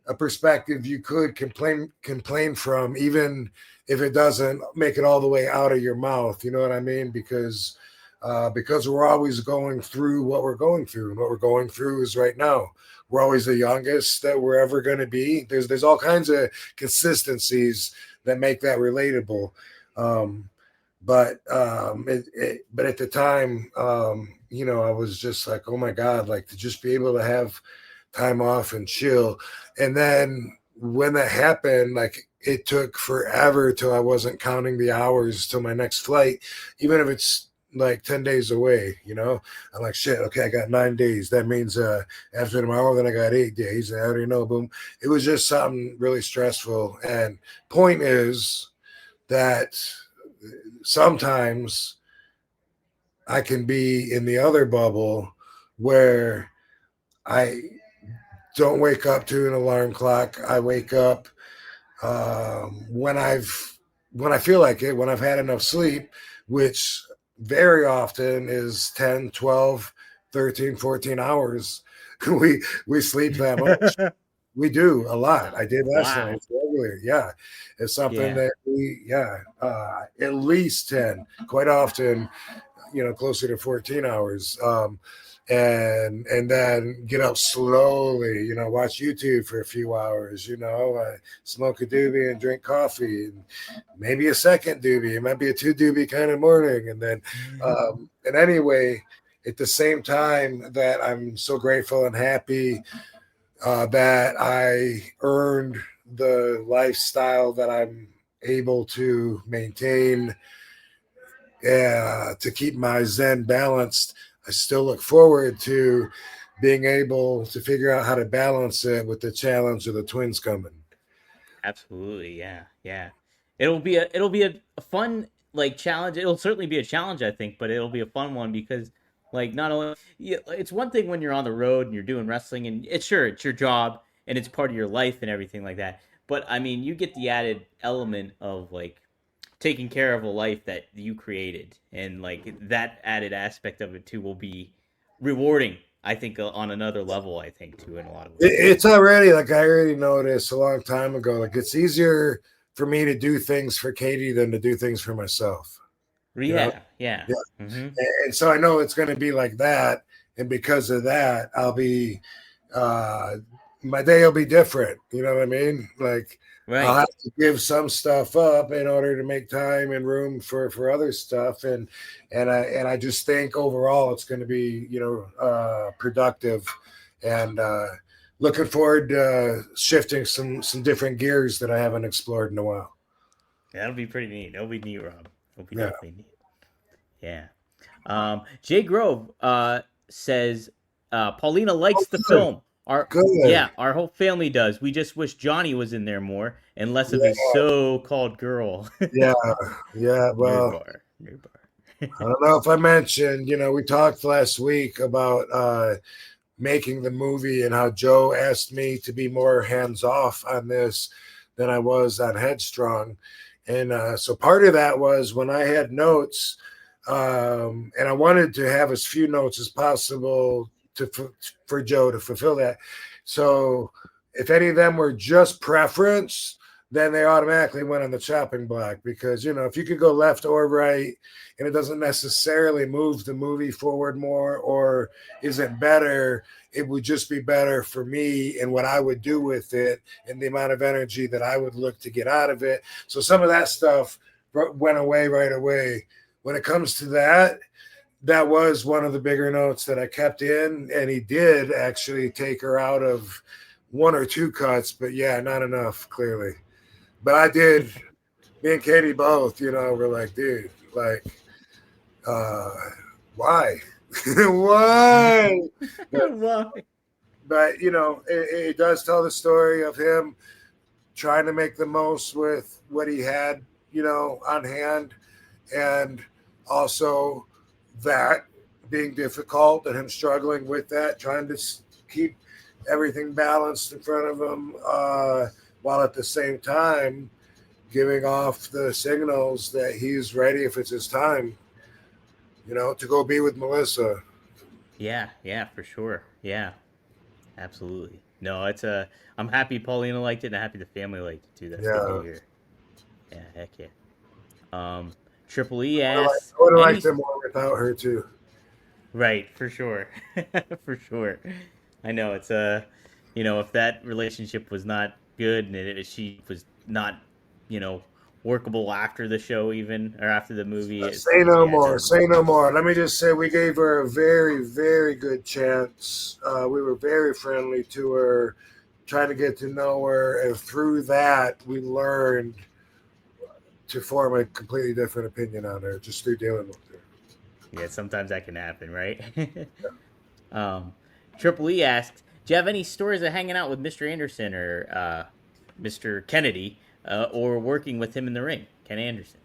a perspective you could complain from, even if it doesn't make it all the way out of your mouth. You know what I mean? Because we're always going through what we're going through, and what we're going through is right now. We're always the youngest that we're ever going to be. There's all kinds of consistencies that make that relatable. But at the time, you know, I was just like, oh my God, like to just be able to have time off and chill. And then when that happened, like it took forever till I wasn't counting the hours till my next flight, even if it's like 10 days away, you know. I'm like, shit, okay, I got 9 days. That means after tomorrow, then I got 8 days. And I already know, boom. It was just something really stressful. And point is that sometimes I can be in the other bubble where I don't wake up to an alarm clock. I wake up when I feel like it, when I've had enough sleep, which very often is 10, 12, 13, 14 hours. We sleep that much. We do a lot. I did last night. It's regular. Yeah. It's something that at least 10, quite often, you know, closer to 14 hours. And then get up slowly, you know, watch YouTube for a few hours, you know, smoke a doobie and drink coffee, and maybe a second doobie. It might be a 2 doobie kind of morning. And then, and anyway, at the same time that I'm so grateful and happy that I earned the lifestyle that I'm able to maintain to keep my Zen balanced, I still look forward to being able to figure out how to balance it with the challenge of the twins coming. Absolutely, yeah. It'll be a fun like challenge. It'll certainly be a challenge, I think, but it'll be a fun one because like not only it's one thing when you're on the road and you're doing wrestling and it's your job and it's part of your life and everything like that. But I mean, you get the added element of like taking care of a life that you created, and like that added aspect of it too will be rewarding, I think, on another level, I think, too, in a lot of ways. It's already, like, I already noticed a long time ago, like it's easier for me to do things for Katie than to do things for myself. Yeah. Mm-hmm. And so I know it's going to be like that, and because of that, I'll be my day will be different. You know what I mean? Like, right. I'll have to give some stuff up in order to make time and room for other stuff. And I just think overall it's going to be, you know, productive, and looking forward to shifting some different gears that I haven't explored in a while. That'll be pretty neat. That'll be neat, Rob. It'll be definitely neat. Yeah. Jay Grove says Paulina likes the film. Our whole family does. We just wish Johnny was in there more and less of his so-called girl. Yeah. Well, New bar. I don't know if I mentioned, you know, we talked last week about making the movie and how Joe asked me to be more hands-off on this than I was on Headstrong. And so part of that was when I had notes, and I wanted to have as few notes as possible for Joe to fulfill that. So if any of them were just preference, then they automatically went on the chopping block, because, you know, if you could go left or right and it doesn't necessarily move the movie forward more or isn't better, it would just be better for me and what I would do with it and the amount of energy that I would look to get out of it. So some of that stuff went away right away. When it comes to that was one of the bigger notes that I kept in, and he did actually take her out of one or two cuts, but yeah, not enough, clearly. But I did, me and Katie both, we're like, dude, like, why? Why? Why? But it does tell the story of him trying to make the most with what he had, on hand, and also that being difficult and him struggling with that, trying to keep everything balanced in front of him, while at the same time giving off the signals that he's ready if it's his time, to go be with Melissa. Yeah, for sure. Yeah, absolutely. No, I'm happy Paulina liked it, and I'm happy the family liked it too. That's good to Yeah. hear. Yeah, heck yeah. Triple E I asks would have any liked it more without her too. right for sure, for sure. I know it's if that relationship was not good and she was not, you know, workable after the show even or after the movie, Say no yeah, it more. doesn't. Say no more. Let me just say, we gave her a very, very good chance. We were very friendly to her, trying to get to know her, and through that, we learned to form a completely different opinion on her just through dealing with her. Yeah, sometimes that can happen, right? um, Triple E asks, "Do you have any stories of hanging out with Mr. Anderson or Mr. Kennedy or working with him in the ring, Ken Anderson?"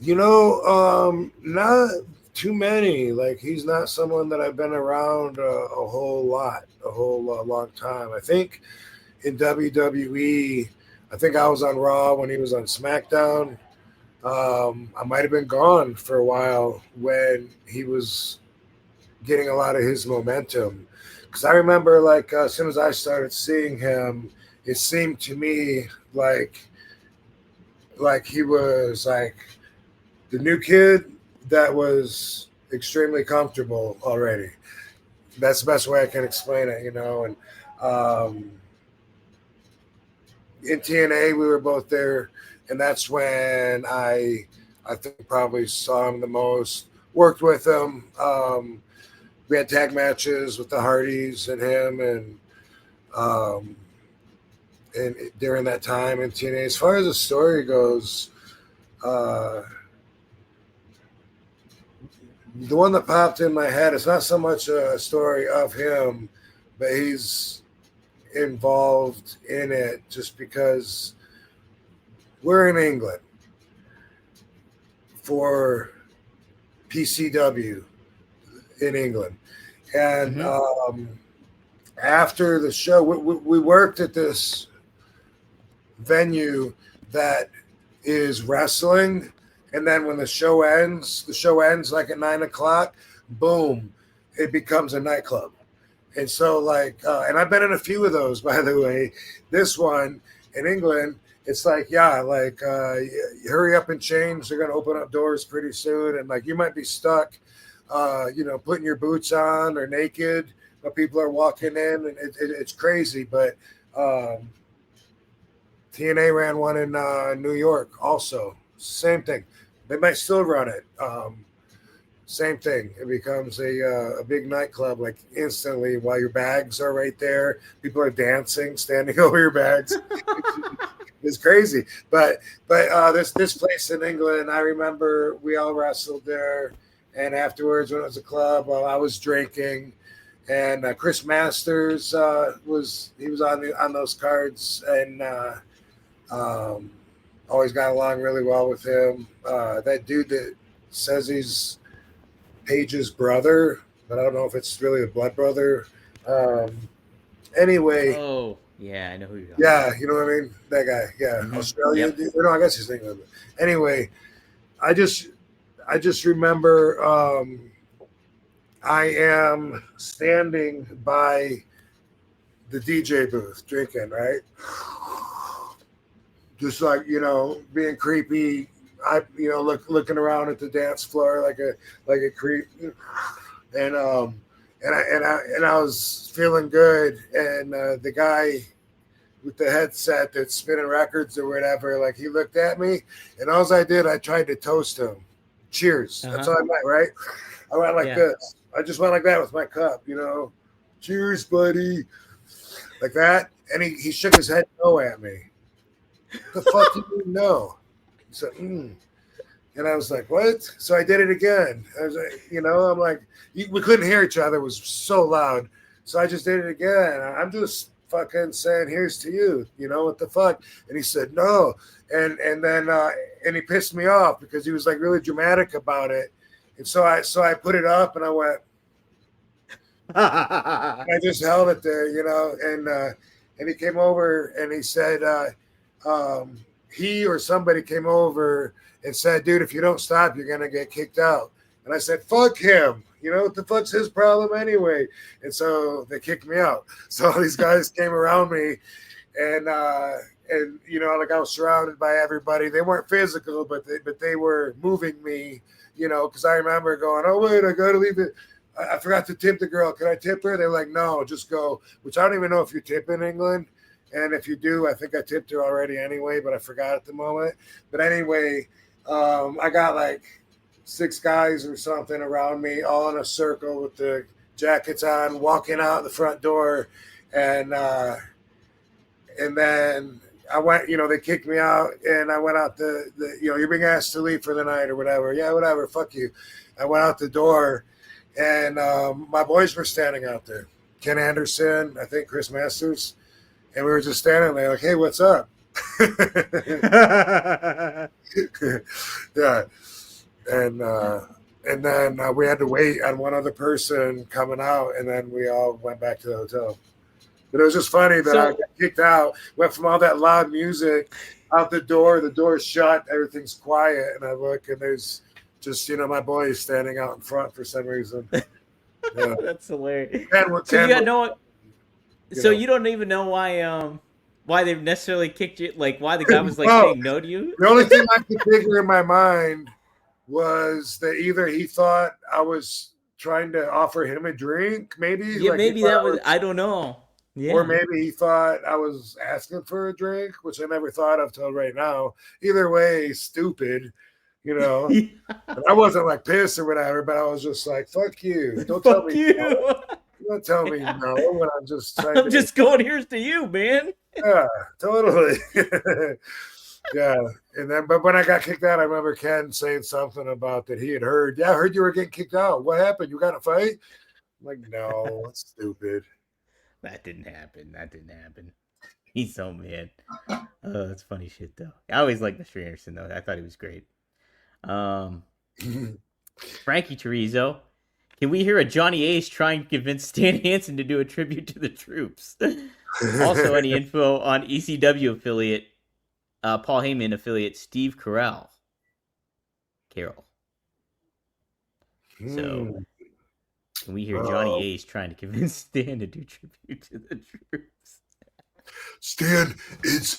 Not too many. Like, he's not someone that I've been around a whole lot, a whole long time. I think in WWE, I think I was on Raw when he was on SmackDown. I might have been gone for a while when he was getting a lot of his momentum. Because I remember, like, as soon as I started seeing him, it seemed to me like he was like the new kid that was extremely comfortable already. That's the best way I can explain it, And in TNA, we were both there, and that's when I think probably saw him the most. Worked with him. We had tag matches with the Hardys and him, um, and during that time in TNA. As far as the story goes, uh, the one that popped in my head is not so much a story of him, but he's involved in it just because we're in England for PCW in England. And after the show, we worked at this venue that is wrestling. And then when the show ends like at 9:00, boom, it becomes a nightclub. And so, like, and I've been in a few of those, by the way. This one in England, it's like, yeah, like, hurry up and change. They're going to open up doors pretty soon. And, like, you might be stuck, putting your boots on or naked, but people are walking in, and it's crazy. But TNA ran one in New York also. Same thing. They might still run it. Same thing. It becomes a big nightclub, like, instantly while your bags are right there. People are dancing, standing over your bags. It's crazy. But this place in England, I remember we all wrestled there. And afterwards, when it was a club, I was drinking. And Chris Masters was on those cards, and always got along really well with him. That dude that says he's Paige's brother, but I don't know if it's really a blood brother. Anyway. Oh, yeah, I know who you're talking Yeah, about. you know what I mean? That guy. Yeah, Australian. Yep. Dude. No, I guess he's England. Anyway, I just remember I am standing by the DJ booth drinking, right? Just like, being creepy. Looking around at the dance floor like a creep, and I was feeling good, and the guy with the headset that's spinning records or whatever, like, he looked at me, and all I did, I tried to toast him. Cheers. That's all I meant, right? I went like this. I just went like that with my cup, Cheers, buddy. Like that. And he shook his head no at me. The fuck do you mean no? He said, And I was like, what? So I did it again. I was like, I'm like, we couldn't hear each other. It was so loud. So I just did it again. I'm just fucking saying, here's to you. What the fuck? And he said, no. And then he pissed me off because he was like really dramatic about it. And so I put it up and I went, I just held it there, and he came over and he said, he or somebody came over and said, dude, if you don't stop, you're going to get kicked out. And I said, fuck him. What the fuck's his problem anyway? And so they kicked me out. So all these guys came around me and like I was surrounded by everybody. They weren't physical, but they were moving me, because I remember going, oh, wait, I got to leave it. I forgot to tip the girl. Can I tip her? They're like, no, just go, which I don't even know if you tip in England. And if you do, I think I tipped her already anyway, but I forgot at the moment. But anyway, I got like 6 guys or something around me, all in a circle with the jackets on, walking out the front door. And then I went, they kicked me out and I went out you're being asked to leave for the night or whatever. Yeah, whatever. Fuck you. I went out the door and my boys were standing out there. Ken Anderson, I think Chris Masters. And we were just standing there like, hey, what's up? Yeah. And then we had to wait on one other person coming out, and then we all went back to the hotel. But it was just funny that I got kicked out, went from all that loud music out the door's shut, everything's quiet, and I look, and there's just, my boys standing out in front for some reason. Yeah. That's hilarious. So you don't even know why they necessarily kicked you, like why the guy was like saying no to you? The only thing I could figure in my mind was that either he thought I was trying to offer him a drink, maybe. Yeah, like maybe that was, I don't know. Yeah. Or maybe he thought I was asking for a drink, which I never thought of till right now. Either way, stupid, I wasn't like pissed or whatever, but I was just like, fuck you. Don't tell me no. Don't tell me no when I'm just trying I'm just going, here's to you, man. Yeah, totally. Yeah. And then, but when I got kicked out, I remember Ken saying something about that he had heard. Yeah, I heard you were getting kicked out. What happened? You got in a fight? I'm like, no, that's stupid. That didn't happen. He's so mad. Oh, that's funny shit, though. I always liked Mr. Anderson, though. I thought he was great. Frankie Chorizo. Can we hear a Johnny Ace trying to convince Stan Hansen to do a tribute to the troops? Also, any info on ECW affiliate, Paul Heyman affiliate Steve Carell? So, can we hear Johnny Ace trying to convince Stan to do tribute to the troops? Stan, it's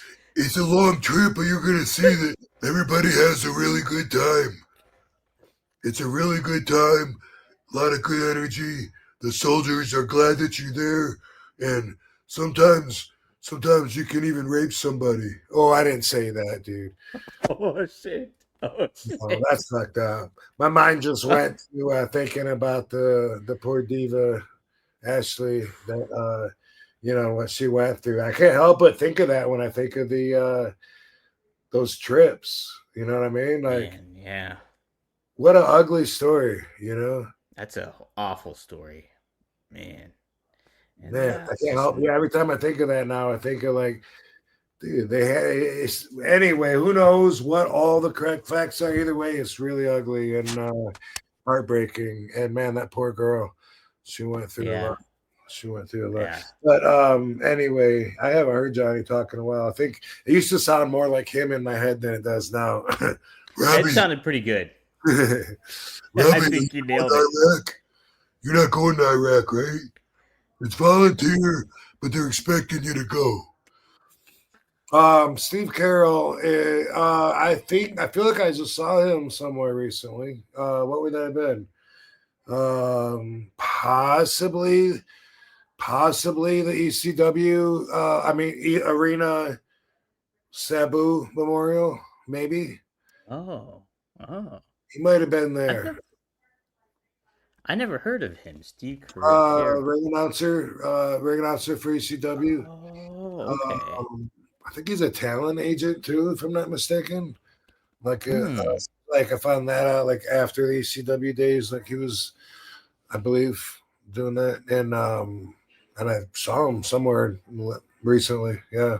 a long trip, but you're going to see that everybody has a really good time. It's a really good time. A lot of good energy. The soldiers are glad that you're there. And sometimes you can even rape somebody. Oh, I didn't say that, dude. Oh, shit. Oh, that's fucked up. My mind just went to thinking about the poor diva, Ashley, that, what she went through. I can't help but think of that when I think of those trips. You know what I mean? Like, man, yeah. What an ugly story, That's an awful story, man. And I can't help. Yeah, every time I think of that now, I think of like, dude, anyway. Who knows what all the correct facts are? Either way, it's really ugly and heartbreaking. And man, that poor girl, she went through a lot. She went through a lot. Yeah. But anyway, I haven't heard Johnny talk in a while. I think it used to sound more like him in my head than it does now. It sounded pretty good. Robbie, I think you nailed it. Iraq? You're not going to Iraq, right? It's volunteer, but they're expecting you to go. Steve Carroll, I feel like I just saw him somewhere recently. What would that have been? Possibly the ECW, Arena Sabu Memorial, maybe. Oh. He might have been there. I never heard of him, Steve Carell. Ring announcer for ECW. Oh, okay. I think he's a talent agent too, if I'm not mistaken. Like, Hmm. like I found that out like after the ECW days. Like he was, I believe, doing that, and I saw him somewhere recently. Yeah.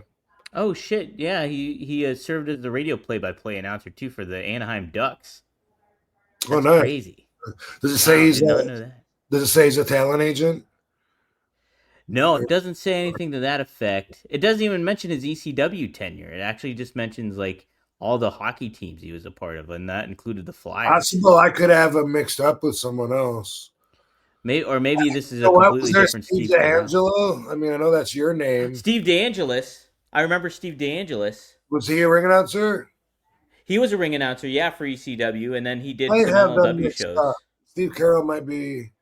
Oh shit! Yeah, he served as the radio play-by-play announcer too for the Anaheim Ducks. Oh, That's nice. crazy. Does it say Wow, he's did not a know that. Does it say he's a talent agent? No, it doesn't say anything to that effect. It doesn't even mention his ECW tenure. It actually just mentions like all the hockey teams he was a part of, and that included the Flyers. Possible I could have him mixed up with someone else. Maybe this is You a know what? Was completely there different Steve Steve Carell. D'Angelo? I mean, I know that's your name. Steve DeAngelis. I remember Steve DeAngelis. Was he a ring announcer? He was a ring announcer, yeah, for ECW, and then he did I some have them MLW mixed up. shows. Steve Carroll might be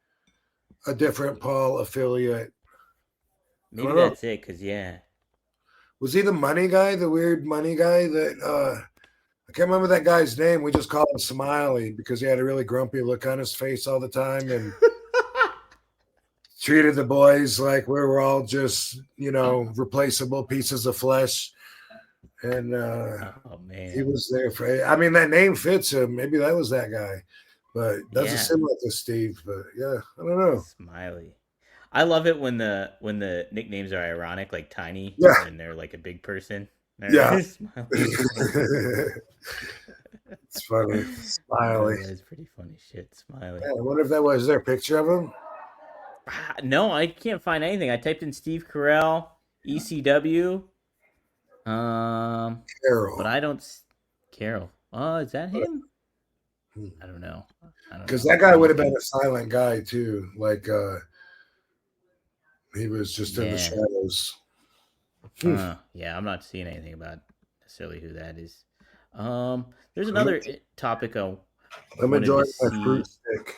a different Paul affiliate. I Maybe don't know. that's it, cause yeah, Was he the money guy, the weird money guy that I can't remember that guy's name. We just called him Smiley because he had a really grumpy look on his face all the time and treated the boys like we were all just, replaceable pieces of flesh. And oh he man, was there for, I mean, that name fits him. Maybe that was that guy, but doesn't yeah, seem like the Steve. But yeah, I don't know. Smiley. I love it when the nicknames are ironic, like Tiny, Yeah, when they're like a big person. yeah. Smiley. It's funny. Smiley. That's pretty funny shit. Smiley. Yeah, I wonder if that was there a picture of him. No, I can't find anything. I typed in Steve Carell, ECW, Carol. but I don't. Carol. Oh, is that him? I don't know. Because that guy would have been a silent guy too. Like he was just in the shadows. Yeah, I'm not seeing anything about necessarily who that is. There's another topic I I'm wanted enjoying to my fruit see. stick.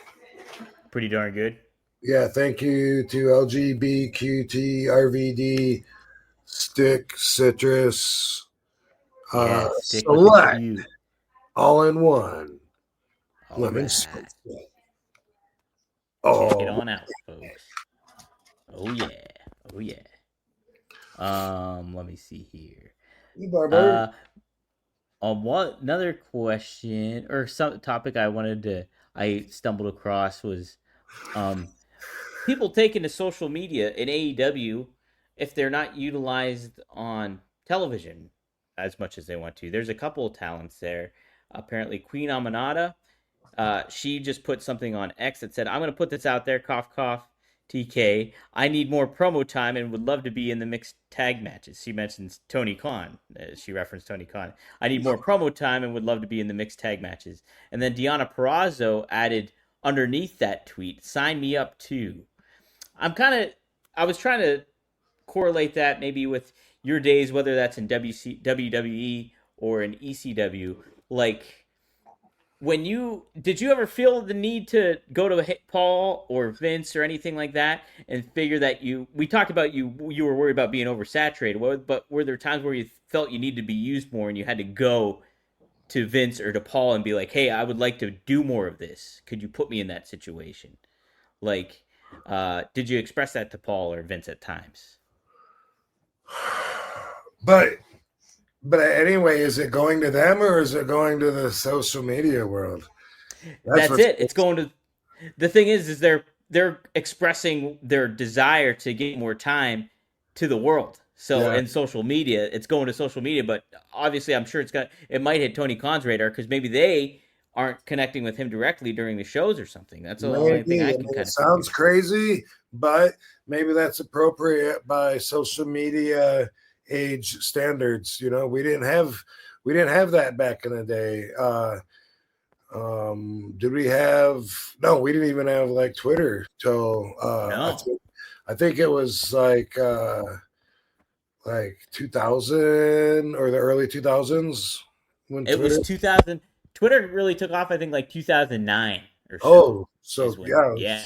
Pretty darn good. Yeah, thank you to LGBTQT RVD Stick Citrus Yeah, stick with the Select Q. all in one All lemon right. spice. Check it Oh, on out, folks. Oh yeah. Oh yeah. Let me see here. Barber. What another question or some topic I stumbled across was people taking to social media in AEW if they're not utilized on television as much as they want to. There's a couple of talents there. Apparently, Queen Amanada, she just put something on X that said, "I'm going to put this out there, cough cough, TK. I need more promo time and would love to be in the mixed tag matches." She mentions Tony Khan. She referenced Tony Khan. "I need more promo time and would love to be in the mixed tag matches." And then Deonna Purrazzo added underneath that tweet, "Sign me up too." I was trying to correlate that maybe with your days, whether that's in WWE or in ECW. Like, did you ever feel the need to go to Paul or Vince or anything like that and figure that we talked about you were worried about being oversaturated, but were there times where you felt you needed to be used more and you had to go to Vince or to Paul and be like, "Hey, I would like to do more of this. Could you put me in that situation?" Like, did you express that to Paul or Vince at times? But anyway, is it going to them or is it going to the social media world? That's it. It's going to. The thing is they're expressing their desire to get more time to the world. So in social media, it's going to social media. But obviously, I'm sure it might hit Tony Khan's radar because maybe they aren't connecting with him directly during the shows or something. That's the only thing I can kind of. It sounds crazy, but maybe that's appropriate by social media age standards. We didn't have that back in the day. Did we have? No, we didn't even have like Twitter till No. I think it was like 2000 or the early 2000s when it was 2000. Twitter really took off, I think, like 2009 or so. Oh, so yeah.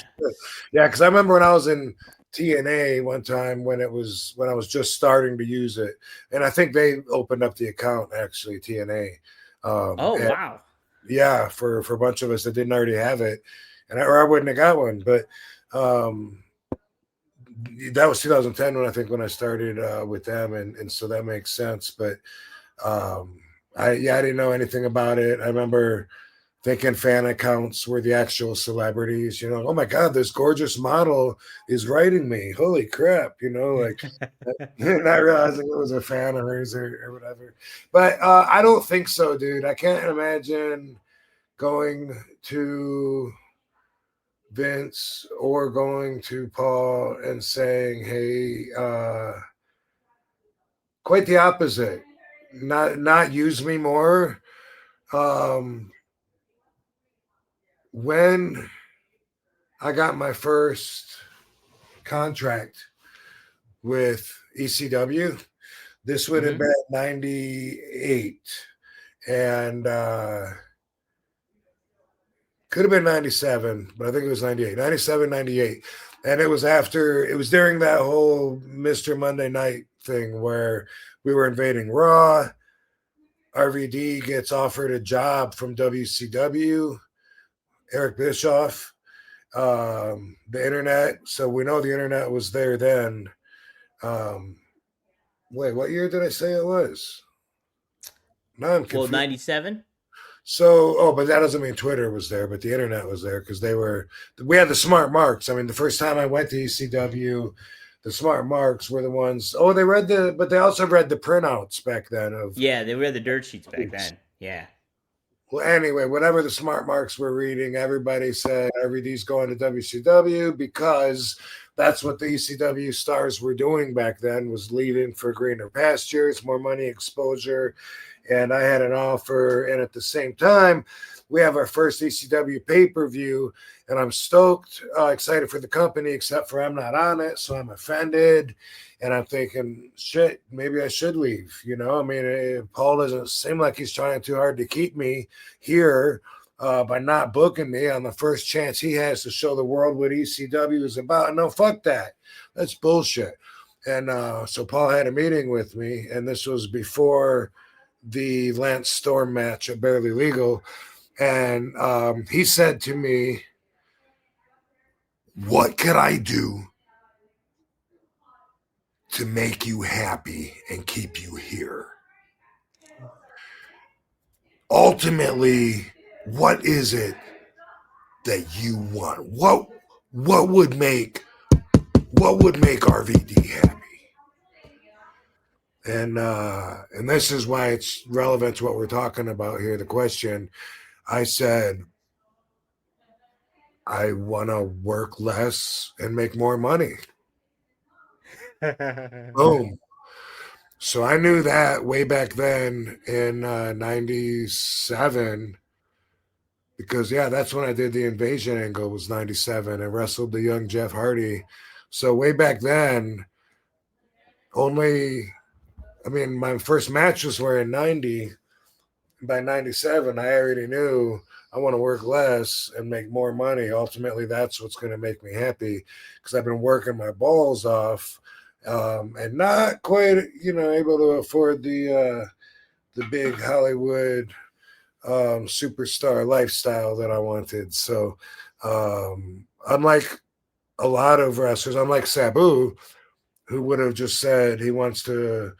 Because I remember when I was in TNA one time when I was just starting to use it, and I think they opened up the account actually TNA. Wow. Yeah, for a bunch of us that didn't already have it, or I wouldn't have got one. But that was 2010 when I started with them, and so that makes sense. But I didn't know anything about it. I remember thinking fan accounts were the actual celebrities. Oh my God, this gorgeous model is writing me. Holy crap, like not realizing it was a fan of hers or whatever. But I don't think so, dude. I can't imagine going to Vince or going to Paul and saying, hey, quite the opposite. Not use me more. When I got my first contract with ECW, this would have been 98, and could have been 97, but I think it was 98, 97, 98. And it was during that whole Mr. Monday Night thing where we were invading Raw. RVD gets offered a job from WCW, Eric Bischoff, the internet. So we know the internet was there then. Wait, what year did I say it was? No, I'm confused. Well, 97. So, but that doesn't mean Twitter was there, but the internet was there because we had the smart marks. I mean, the first time I went to ECW, the smart marks were the ones. Oh, but they also read the printouts back then they read the dirt sheets back then. Yeah. Well, anyway, whatever the smart marks were reading, everybody said RVD's going to WCW because that's what the ECW stars were doing back then, was leaving for greener pastures, more money, exposure. And I had an offer. And at the same time, we have our first ECW pay-per-view. And I'm stoked, excited for the company, except for I'm not on it. So I'm offended. And I'm thinking, shit, maybe I should leave. I mean, Paul doesn't seem like he's trying too hard to keep me here by not booking me on the first chance he has to show the world what ECW is about. No, fuck that. That's bullshit. And so Paul had a meeting with me, and this was before the Lance Storm match at Barely Legal. And he said to me, what could I do to make you happy and keep you here? Ultimately, what is it that you want? What would make RVD happy? And this is why it's relevant to what we're talking about here. The question, I said, I want to work less and make more money. Boom. So I knew that way back then in 97, because that's when I did the invasion angle, was 97, and wrestled the young Jeff Hardy. So way back then, my first matches were in 90. By 97, I already knew I want to work less and make more money. Ultimately, that's what's going to make me happy, because I've been working my balls off and not quite, able to afford the big Hollywood superstar lifestyle that I wanted. So unlike a lot of wrestlers, unlike Sabu, who would have just said he wants a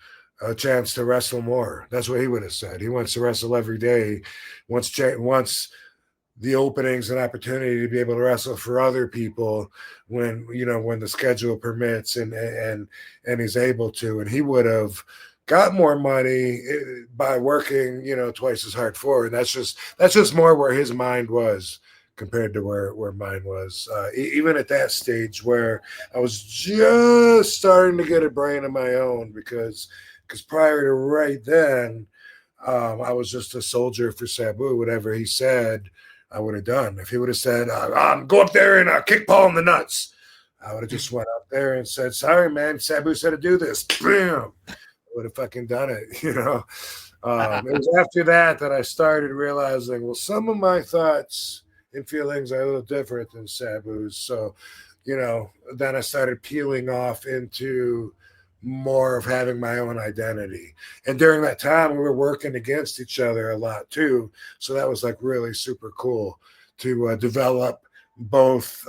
chance to wrestle more. That's what he would have said. He wants to wrestle every day. Wants the openings and opportunity to be able to wrestle for other people when the schedule permits and he's able to. And he would have got more money by working, twice as hard for it. And that's just more where his mind was compared to where mine was. Even at that stage where I was just starting to get a brain of my own, because prior to right then, I was just a soldier for Sabu. Whatever he said, I would have done. If he would have said, go up there and kick Paul in the nuts, I would have just went up there and said, sorry, man, Sabu said to do this. Bam! I would have fucking done it, It was after that I started realizing, well, some of my thoughts and feelings are a little different than Sabu's. So, then I started peeling off into more of having my own identity. And during that time, we were working against each other a lot too. So that was like really super cool to develop both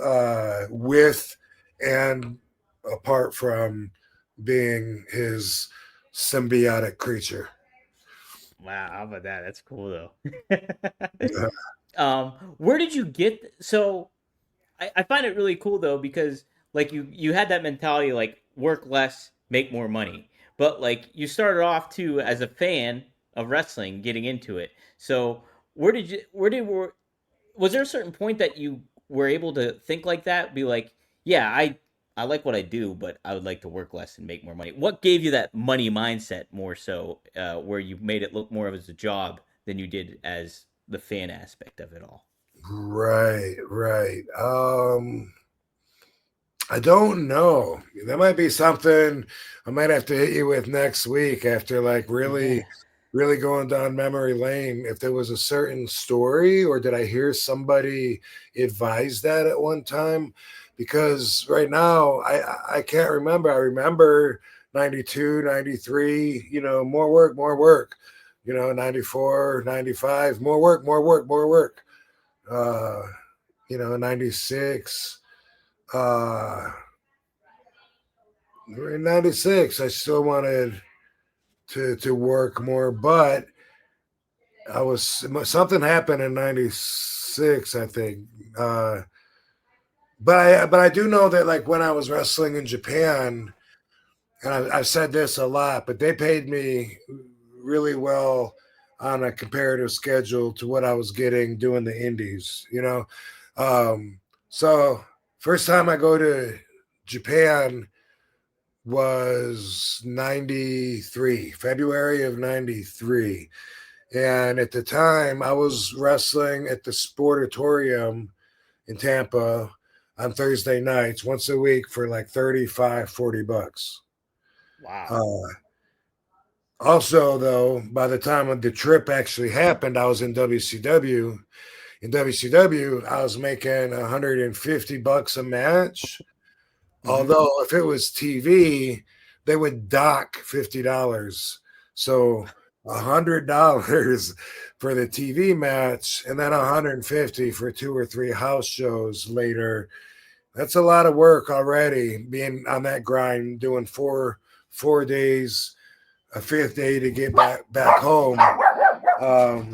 with and apart from being his symbiotic creature. Wow, how about that? That's cool though. Yeah. Where did you get? So I find it really cool though because like you had that mentality like work less, make more money. But like you started off too as a fan of wrestling, getting into it. So was there a certain point that you were able to think like that? Be like, yeah, I like what I do, but I would like to work less and make more money. What gave you that money mindset more so, where you made it look more of as a job than you did as the fan aspect of it all? Right, right. I don't know. That might be something I might have to hit you with next week after like Yeah. really going down memory lane. If there was a certain story, or did I hear somebody advise that at one time? Because right now I can't remember. I remember 92, 93, more work, 94, 95, more work, more work, more work. 96. In 96, I still wanted to work more, but I was something happened in 96, I think. But I do know that like when I was wrestling in Japan, and I've said this a lot, but they paid me really well on a comparative schedule to what I was getting doing the indies. So first time I go to Japan was 93, February of 93. And at the time, I was wrestling at the Sportatorium in Tampa on Thursday nights once a week for like 35, $40. Wow. Uh, Also, though, by the time the trip actually happened, I was in WCW. In WCW, I was making $150 a match. Mm-hmm. Although if it was TV, they would dock $50. So $100 for the TV match, and then 150 for 2 or 3 house shows later. That's a lot of work already. Being on that grind, doing four days, a fifth day to get back home. Um,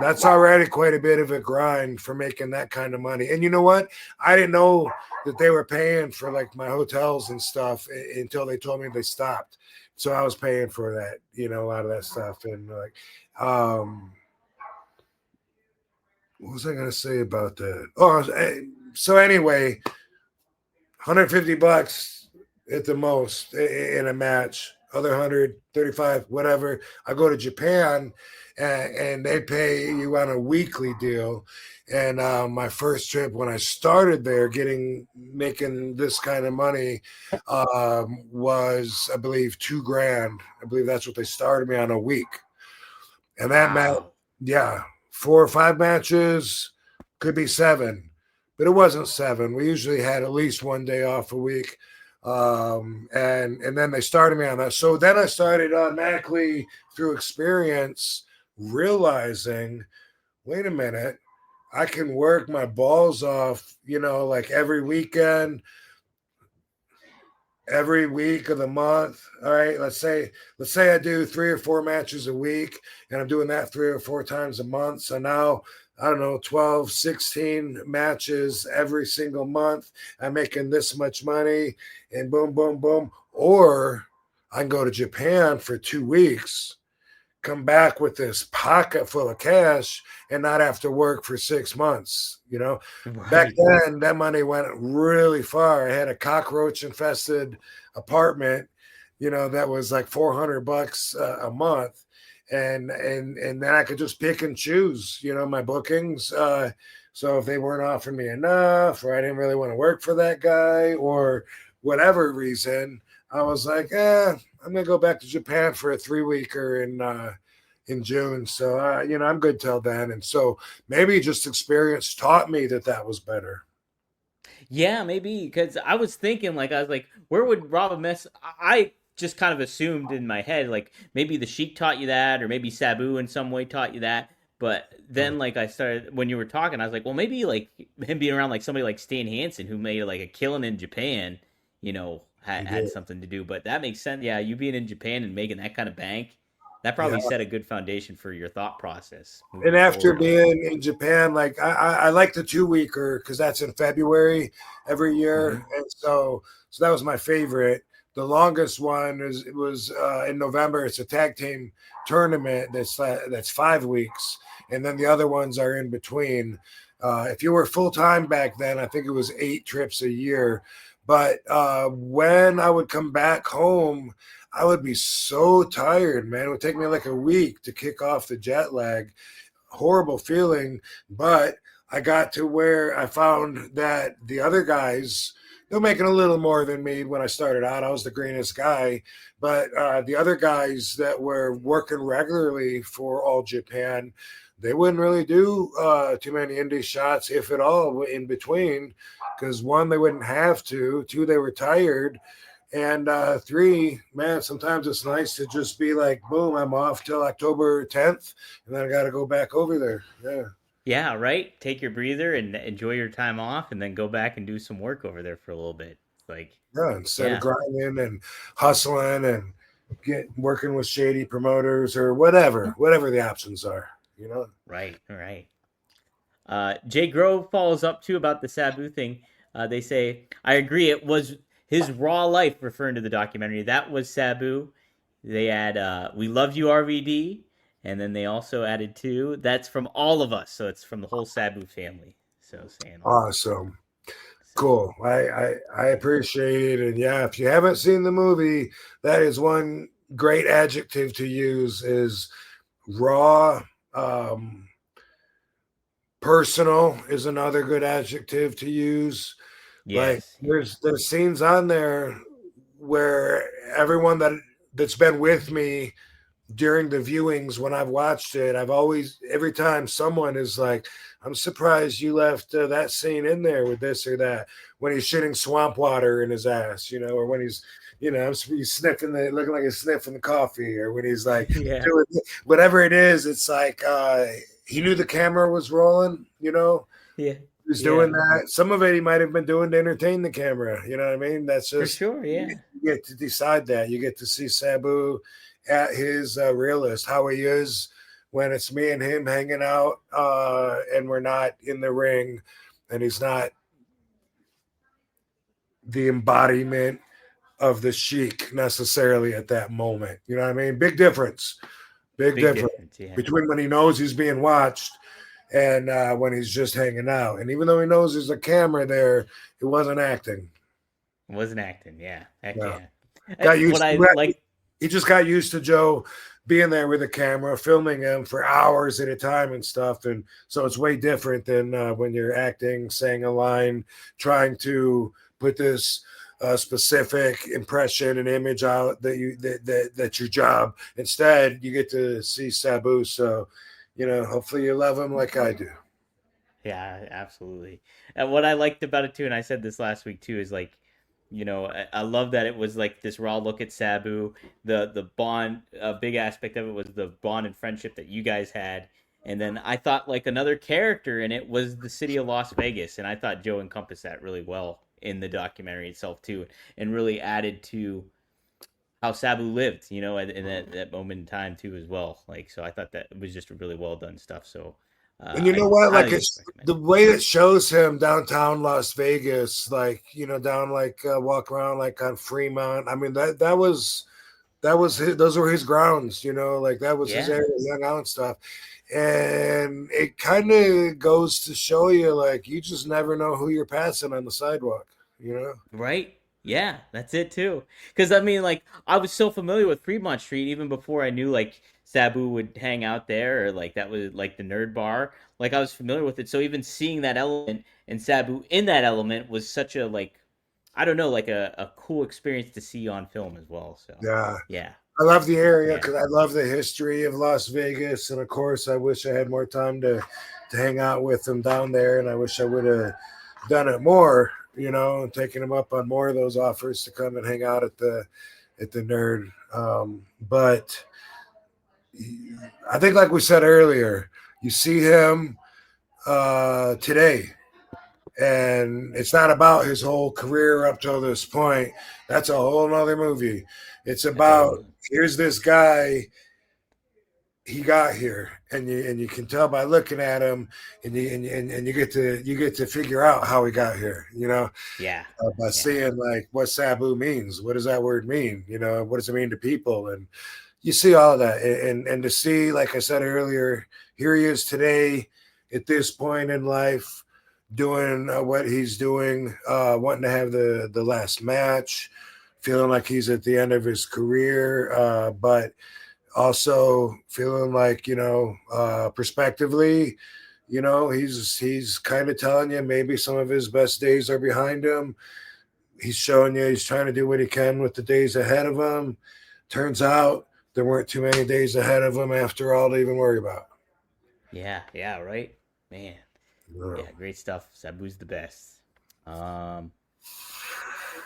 that's already quite a bit of a grind for making that kind of money. And you know what? I didn't know that they were paying for like my hotels and stuff until they told me they stopped. So I was paying for that, a lot of that stuff. And like, what was I going to say about that? So anyway, $150 at the most in a match, other 135, whatever. I go to Japan and they pay you on a weekly deal. And my first trip when I started there, making this kind of money, was I believe $2,000. I believe that's what they started me on a week. And that meant, Wow. yeah, 4 or 5 matches, could be 7, but it wasn't 7. We usually had at least one day off a week. And then they started me on that. So then I started automatically through experience realizing, wait a minute, I can work my balls off, like every weekend, every week of the month. All right. Let's say I do 3 or 4 matches a week, and I'm doing that 3 or 4 times a month. So now, I don't know, 12, 16 matches every single month. I'm making this much money, and boom, boom, boom. Or I can go to Japan for 2 weeks, come back with this pocket full of cash, and not have to work for 6 months. Back Right. then that money went really far. I had a cockroach infested apartment, that was like $400 a month. And then I could just pick and choose, my bookings. So if they weren't offering me enough, or I didn't really want to work for that guy, or whatever reason, I was like, I'm gonna go back to Japan for a 3-weeker in June. So I'm good till then. And so maybe just experience taught me that was better. Yeah, maybe because I was thinking, like, I was like, where would Rob mess? I just kind of assumed in my head, like, maybe the Sheik taught you that, or maybe Sabu in some way taught you that. But then, like, I started when you were talking, I was like, well, maybe like him being around like somebody like Stan Hansen who made like a killing in Japan, you know, had something to do. But that makes sense. Yeah, you being in Japan and making that kind of bank, that Yeah. probably set a good foundation for your thought process. And after Forward. being in Japan, like I like the 2-weeker because that's in February every year, and so that was my favorite. The longest one was in November. It's a tag team tournament that's 5 weeks, and then the other ones are in between. If you were full time back then, I think it was 8 trips a year. But when I would come back home, I would be so tired, man. It would take me like a week to kick off the jet lag. Horrible feeling, but I got to where I found that the other guys, they're making a little more than me when I started out. I was the greenest guy, but the other guys that were working regularly for All Japan, they wouldn't really do too many indie shots, if at all, in between, because 1, they wouldn't have to, 2, they were tired. And 3, man, sometimes it's nice to just be like, boom, I'm off till October 10th, and then I got to go back over there. Yeah. Yeah, right. Take your breather and enjoy your time off, and then go back and do some work over there for a little bit. Like, Yeah, instead of grinding and hustling and working with shady promoters or whatever the options are, you know? Right. Jay Grove follows up too about the Sabu thing. They say, I agree, it was his raw life, referring to the documentary. That was Sabu. They add, we love you, RVD. And then they also added too, that's from all of us. So it's from the whole Sabu family. So saying awesome. Cool. I appreciate it. And yeah, if you haven't seen the movie, that is one great adjective to use is raw. Personal is another good adjective to use. Yes. Like there's scenes on there where everyone that's been with me during the viewings when I've watched it, every time someone is like, I'm surprised you left that scene in there with this or that, when he's shitting swamp water in his ass, or when he's, he's sniffing looking like he's sniffing the coffee, or when he's like doing whatever it is. It's like he knew the camera was rolling, Yeah. He's doing that. Some of it he might have been doing to entertain the camera. You know what I mean? That's just for sure. Yeah. You get to decide that. You get to see Sabu at his realist, how he is when it's me and him hanging out and we're not in the ring, and he's not the embodiment of the Sheik necessarily at that moment. You know what I mean? Big difference. Big difference between when he knows he's being watched and when he's just hanging out. And even though he knows there's a camera there, it wasn't acting. It wasn't acting, yeah. Heck yeah. Got used he just got used to Joe being there with a camera, filming him for hours at a time and stuff. And so it's way different than when you're acting, saying a line, trying to put this specific impression and image out that's your job. Instead, you get to see Sabu. So, hopefully you love him like I do. Yeah, absolutely. And what I liked about it too, and I said this last week too, is like, I love that it was like this raw look at Sabu. The bond, a big aspect of it was the bond and friendship that you guys had. And then I thought like another character in it was the city of Las Vegas, and I thought Joe encompassed that really well in the documentary itself too, and really added to how Sabu lived, in that moment in time too as well. Like, so I thought that was just really well done stuff. So. And you know what? Like the way it shows him downtown Las Vegas, like down walk around like on Fremont. I mean that was those were his grounds. Like that was his area, hung out and stuff. And it kind of goes to show you, like, you just never know who you're passing on the sidewalk. Right? Yeah, that's it too. Because I mean, like, I was so familiar with Fremont Street even before I knew like Sabu would hang out there, or like that was like the nerd bar. Like I was familiar with it, so even seeing that element and Sabu in that element was such a like, I don't know, like a cool experience to see on film as well. So yeah. I love the area because I love the history of Las Vegas, and of course, I wish I had more time to hang out with them down there, and I wish I would have done it more. And taking him up on more of those offers to come and hang out at the nerd. But I think, like we said earlier, you see him today, And it's not about his whole career up till this point. That's a whole nother movie. It's about, here's this guy, he got here, and you can tell by looking at him, and you get to figure out how he got here, by seeing like what Sabu means. What does that word mean? What does it mean to people? And you see all of that, and to see, like I said earlier, here he is today at this point in life, doing what he's doing, wanting to have the last match, feeling like he's at the end of his career, but also feeling like, prospectively, he's kind of telling you maybe some of his best days are behind him. He's showing you he's trying to do what he can with the days ahead of him. Turns out there weren't too many days ahead of him after all to even worry about. Yeah, right? Man. Yeah, great stuff. Sabu's the best.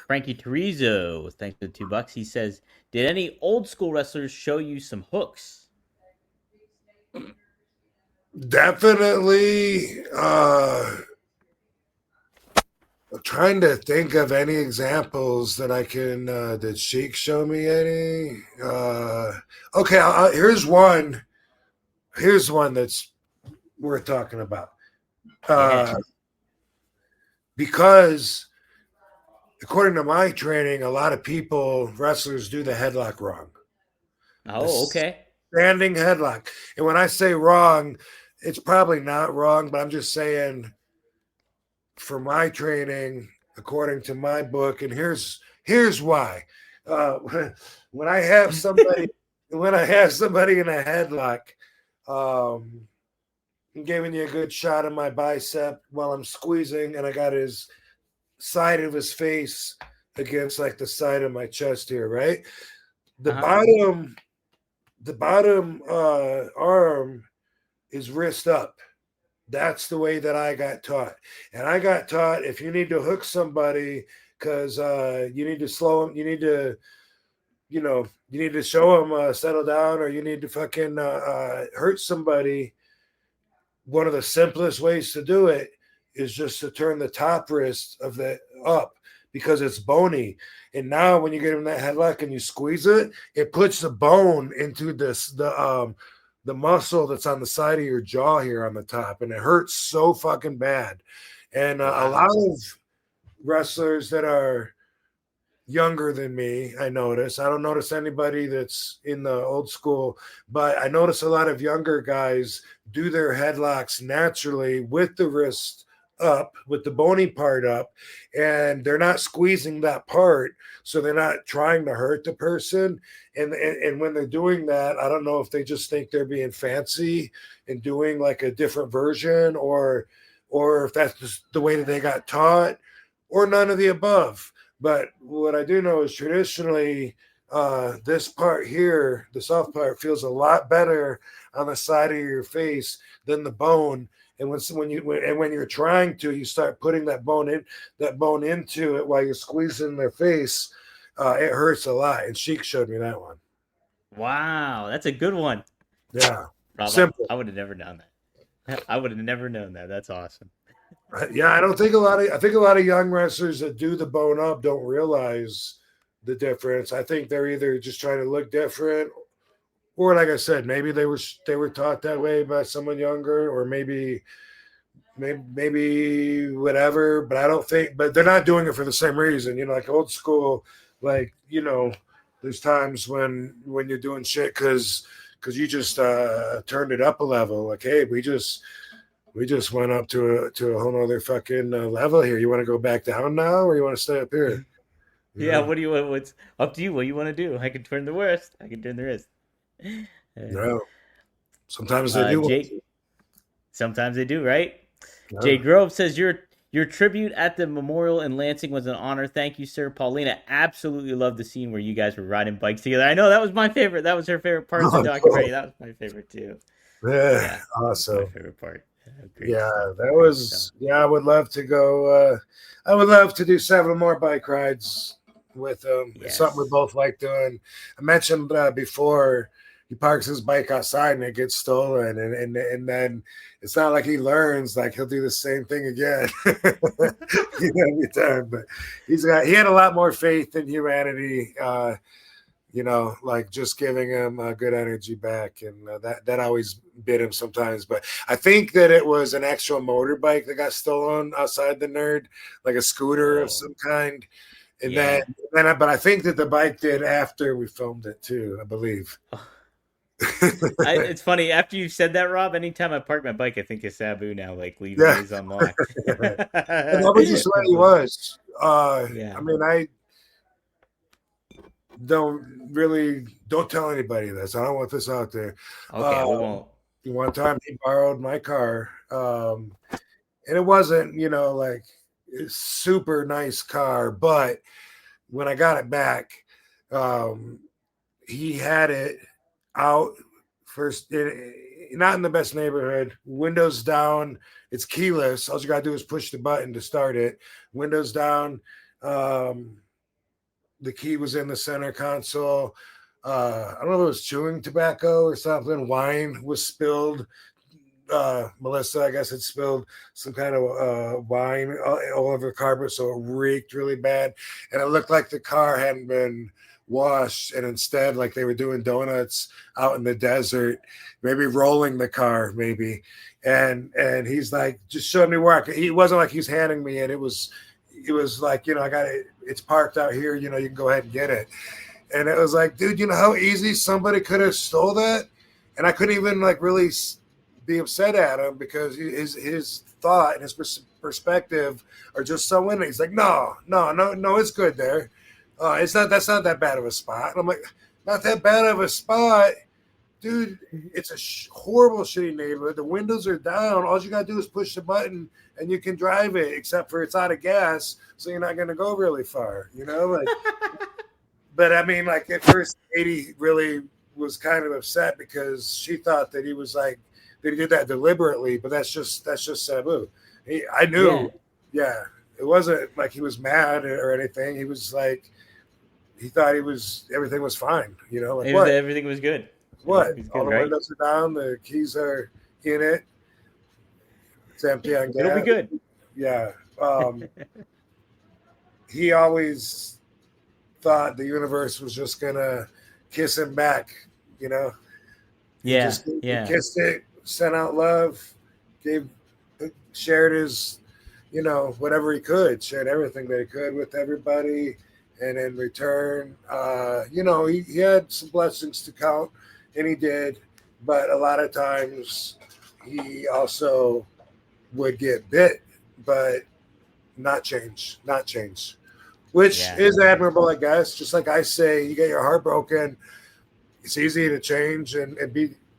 Frankie Turizo, thanks for the $2. He says, did any old school wrestlers show you some hooks? Definitely. I'm trying to think of any examples that I can, did Sheik show me any? Okay, here's one. Here's one that's worth talking about. Because according to my training, a lot of wrestlers do the headlock wrong. Oh, okay. Standing headlock. And when I say wrong, it's probably not wrong, but I'm just saying for my training, according to my book, and here's why. When I have somebody in a headlock, I'm giving you a good shot of my bicep while I'm squeezing, and I got his side of his face against like the side of my chest here, right? The bottom arm is wrist up. That's the way that I got taught. And I got taught if you need to hook somebody because you need to slow them, you need to show them settle down, or you need to fucking hurt somebody. One of the simplest ways to do it is just to turn the top wrist of the up because it's bony. And now when you get in that headlock and you squeeze it, it puts the bone into the muscle that's on the side of your jaw here on the top, and it hurts so fucking bad. And a lot of wrestlers that are younger than me, I don't notice anybody that's in the old school, but I notice a lot of younger guys do their headlocks naturally with the wrist up, with the bony part up, and they're not squeezing that part, so they're not trying to hurt the person. And when they're doing that, I don't know if they just think they're being fancy and doing like a different version, or if that's just the way that they got taught, or none of the above. But what I do know is traditionally, this part here, the soft part, feels a lot better on the side of your face than the bone. And when you're trying to, you start putting that bone into it while you're squeezing their face. It hurts a lot. And Sheik showed me that one. Wow, that's a good one. Yeah, Rob, simple. I would have never known that. I would have never known that. That's awesome. Yeah, I think a lot of young wrestlers that do the bone up don't realize the difference. I think they're either just trying to look different, or like I said, maybe they were taught that way by someone younger, or maybe whatever. But I don't think. But they're not doing it for the same reason. Like old school, like there's times when you're doing shit because you just turned it up a level. Like, hey, we just went up to a whole other fucking level here. You want to go back down now, or you want to stay up here? Yeah, what do you want? What's up to you? What you want to do? I can turn the wrist. I can turn the wrist. No. Sometimes they do. Jake, sometimes they do, right? No. Jay Grove says your tribute at the memorial in Lansing was an honor. Thank you, sir. Paulina absolutely loved the scene where you guys were riding bikes together. I know that was my favorite. That was her favorite part of the documentary. That was my favorite too. Yeah, awesome. My favorite part. Yeah, that was. Yeah, I would love to go. I would love to do 7 more bike rides with them. Yes. It's something we both like doing. I mentioned before he parks his bike outside and it gets stolen, and then it's not like he learns. Like he'll do the same thing again every time. But he had a lot more faith in humanity. Like just giving him good energy back, and that always bit him sometimes. But I think that it was an actual motorbike that got stolen outside the Nerd, like a scooter of some kind. And then, but I think that the bike did after we filmed it too, I believe. It's funny, after you said that, Rob, anytime I park my bike, I think of Sabu now, like leaving his unlocked. And that was just what he was. I mean, I don't tell anybody this. I don't want this out there. Okay, we won't. One time he borrowed my car, and it wasn't, like a super nice car, but when I got it back, he had it out first, not in the best neighborhood, windows down. It's keyless. All you gotta do is push the button to start it. Windows down. The key was in the center console. I don't know if it was chewing tobacco or something. Wine was spilled. Melissa, I guess, had spilled some kind of wine all over the carpet, so it reeked really bad. And it looked like the car hadn't been washed, and instead, like they were doing donuts out in the desert, maybe rolling the car, maybe. And he's like, just showing me where he wasn't like he's handing me it. It was like, I got it. It's parked out here. You can go ahead and get it. And it was like, dude, you know how easy somebody could have stole that? And I couldn't even like really be upset at him because his thought and his perspective are just so in it. He's like, no, it's good there. That's not that bad of a spot. And I'm like, not that bad of a spot, dude. It's a horrible, shitty neighborhood. The windows are down. All you gotta do is push the button and you can drive it, except for it's out of gas, so you're not gonna go really far, like. But I mean, like at first, Katie really was kind of upset because she thought that he was like that he did that deliberately, but that's just Sabu. I knew, it wasn't like he was mad or anything. He was like, he thought everything was fine, like what? Everything was good. What? Good, all the windows are down, the keys are in it. It's empty on gas. It'll be good. Yeah. He always thought the universe was just gonna kiss him back, He kissed it, sent out love, shared his, whatever he could, shared everything that he could with everybody, and in return, he had some blessings to count, and he did, but a lot of times he also would get bit, but not change, which is admirable, I guess. Just like I say, you get your heart broken, it's easy to change and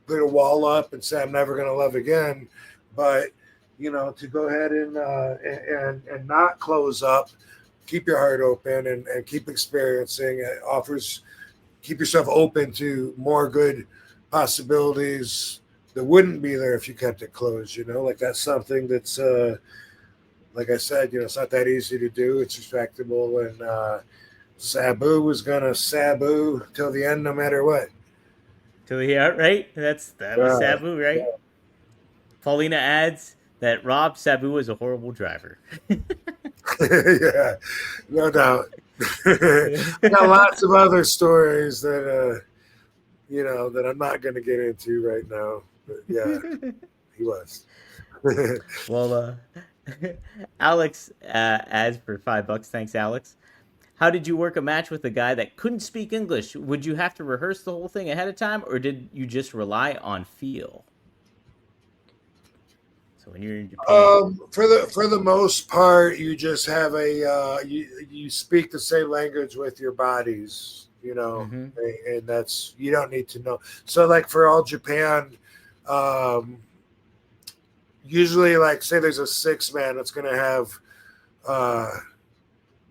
put a wall up and say, I'm never going to love again. But, to go ahead and not close up, keep your heart open and keep experiencing. Keep yourself open to more good possibilities that wouldn't be there if you kept it closed, like that's something that's, like I said, it's not that easy to do. It's respectable. And Sabu was going to Sabu till the end, no matter what. Till the end, right? That was Sabu, right? Yeah. Paulina adds that Rob Sabu was a horrible driver. Yeah, no doubt. I got lots of other stories that, that I'm not going to get into right now. But yeah, he was. Well, Alex adds for $5. Thanks, Alex. How did you work a match with a guy that couldn't speak English? Would you have to rehearse the whole thing ahead of time, or did you just rely on feel? So when you're in Japan, for the most part, you just have you speak the same language with your bodies, and that's, you don't need to know. So like for All Japan, usually, like, say there's a 6-man that's going to have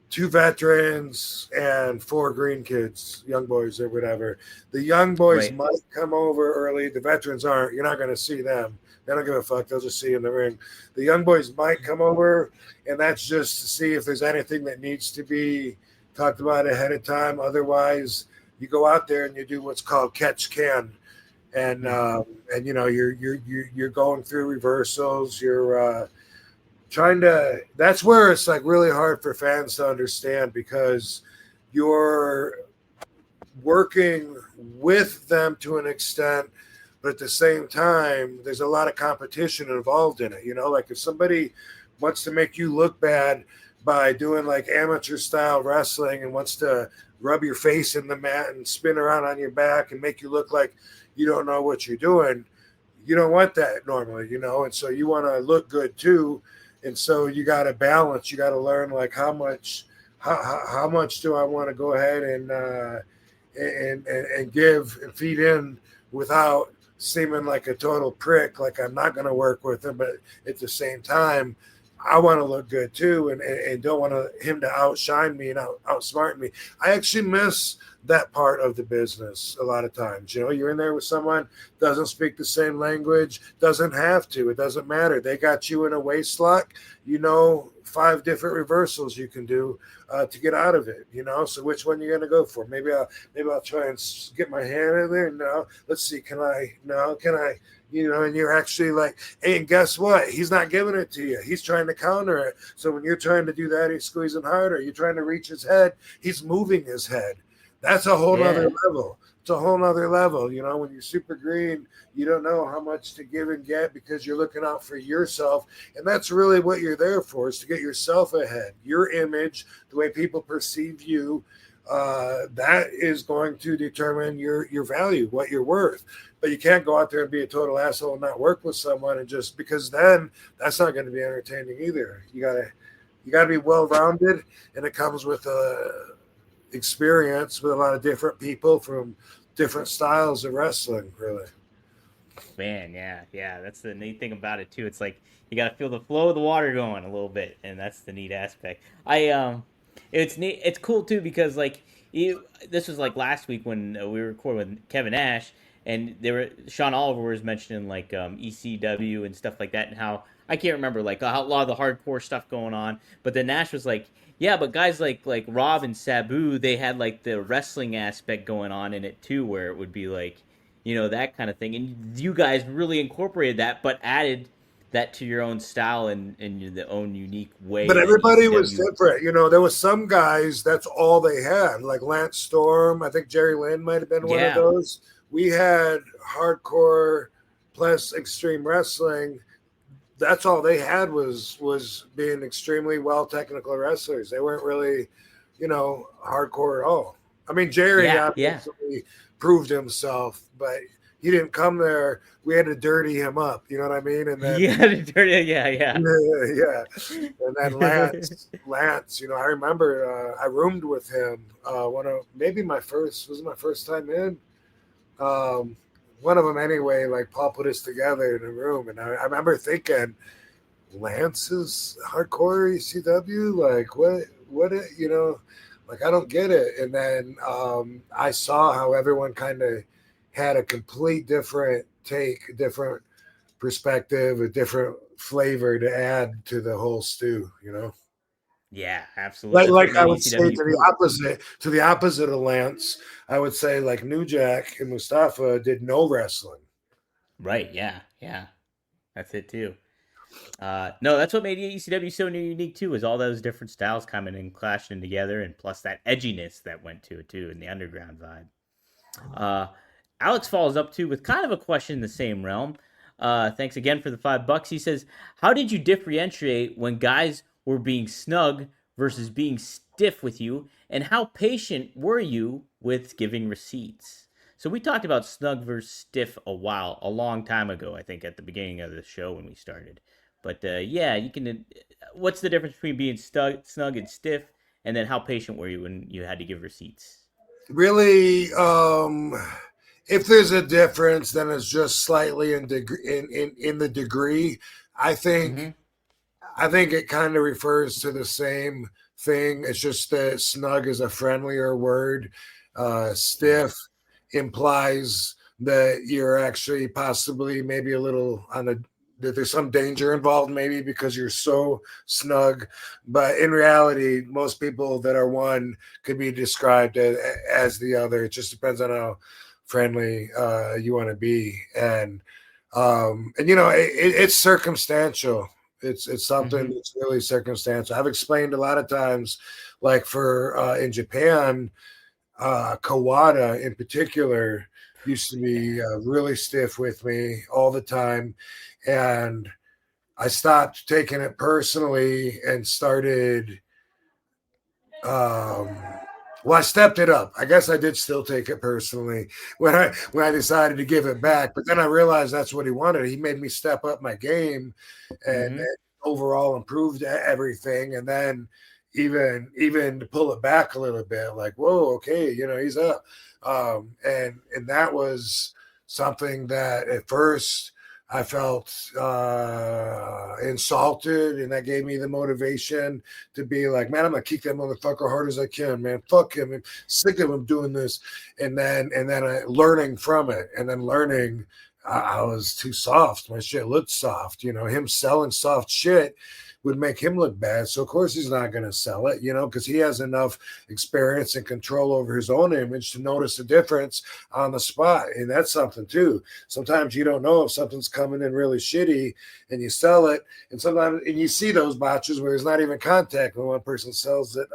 2 veterans and 4 green kids, young boys or whatever. The young boys might come over early. The veterans aren't. You're not going to see them. They don't give a fuck. They'll just see you in the ring. The young boys might come over, and that's just to see if there's anything that needs to be talked about ahead of time. Otherwise, you go out there and you do what's called catch can. and you're going through reversals. You're trying to. That's where it's like really hard for fans to understand because you're working with them to an extent, but at the same time, there's a lot of competition involved in it. Like if somebody wants to make you look bad by doing like amateur style wrestling and wants to rub your face in the mat and spin around on your back and make you look like you don't know what you're doing, you don't want that normally, and so you want to look good too. And so you got to balance. You got to learn like how much do I want to go ahead and give and feed in without seeming like a total prick, like I'm not going to work with him, but at the same time, I want to look good too, and don't want him to outshine me and outsmart me. I actually miss that part of the business a lot of times. You're in there with someone doesn't speak the same language, doesn't have to. It doesn't matter. They got you in a waist lock. 5 different reversals you can do to get out of it. So which one you're gonna go for? Maybe I'll try and get my hand in there. No, let's see. Can I? No, can I? And you're actually like, hey, and guess what? He's not giving it to you. He's trying to counter it. So when you're trying to do that, he's squeezing harder. You're trying to reach his head. He's moving his head. That's a whole other level. It's a whole nother level. When you're super green, you don't know how much to give and get because you're looking out for yourself. And that's really what you're there for, is to get yourself ahead. Your image, the way people perceive you, that is going to determine your value, what you're worth. But you can't go out there and be a total asshole and not work with someone, and just because then that's not going to be entertaining either. You gotta be well-rounded, and it comes with experience with a lot of different people from different styles of wrestling, really. Man, yeah. That's the neat thing about it too. It's like you got to feel the flow of the water going a little bit, and that's the neat aspect. It's neat. It's cool too because like this was like last week when we were recording with Kevin Nash, and Sean Oliver was mentioning like ECW and stuff like that, and how I can't remember like a lot of the hardcore stuff going on, but then Nash was like, yeah, but guys like Rob and Sabu, they had like the wrestling aspect going on in it too, where it would be like, that kind of thing, and you guys really incorporated that, but added that to your own style and the own unique way. But everybody was different. There was some guys that's all they had, like Lance Storm. I think Jerry Lynn might have been one of those. We had hardcore plus extreme wrestling. That's all they had was being extremely well technical wrestlers. They weren't really, hardcore at all. I mean, Jerry obviously proved himself, but he didn't come there. We had to dirty him up. You know what I mean? And then yeah. And then Lance, I remember I roomed with him. My first time in. One of them anyway, like Paul put us together in a room, and I remember thinking, Lance is hardcore ECW, like what like I don't get it. And then I saw how everyone kind of had a complete different take, a different perspective, a different flavor to add to the whole stew, Yeah, absolutely. Like I would say to the opposite of Lance, I would say like New Jack and Mustafa did no wrestling. Right. Yeah. That's it too. No, that's what made ECW so unique too, is all those different styles coming and clashing together, and plus that edginess that went to it too, in the underground vibe. Alex follows up too with kind of a question in the same realm. Thanks again for the $5. He says, how did you differentiate when guys were being snug versus being stiff with you, and how patient were you with giving receipts? So we talked about snug versus stiff a long time ago, I think at the beginning of the show when we started. But you can. What's the difference between being snug and stiff, and then how patient were you when you had to give receipts? Really, if there's a difference, then it's just slightly in the degree. I think it kind of refers to the same thing. It's just that snug is a friendlier word. Stiff implies that you're actually possibly maybe a little that there's some danger involved, maybe because you're so snug. But in reality, most people that are one could be described as the other. It just depends on how friendly you want to be. And it's circumstantial. It's something that's really circumstantial. I've explained a lot of times, like for in Japan, Kawada in particular used to be really stiff with me all the time, and I stopped taking it personally and started. Um, well, I stepped it up. I guess I did still take it personally when I decided to give it back. But then I realized that's what he wanted. He made me step up my game, and overall improved everything. And then even to pull it back a little bit, like, whoa, okay, he's up. And that was something that at first I felt insulted, and that gave me the motivation to be like, man, I'm gonna kick that motherfucker hard as I can, man. Fuck him. I'm sick of him doing this. And then I learning from it, and then learning I was too soft. My shit looked soft. Him selling soft shit would make him look bad. So of course he's not going to sell it, because he has enough experience and control over his own image to notice the difference on the spot. And that's something too. Sometimes you don't know if something's coming in really shitty and you sell it. And sometimes, and you see those botches where there's not even contact when one person sells it.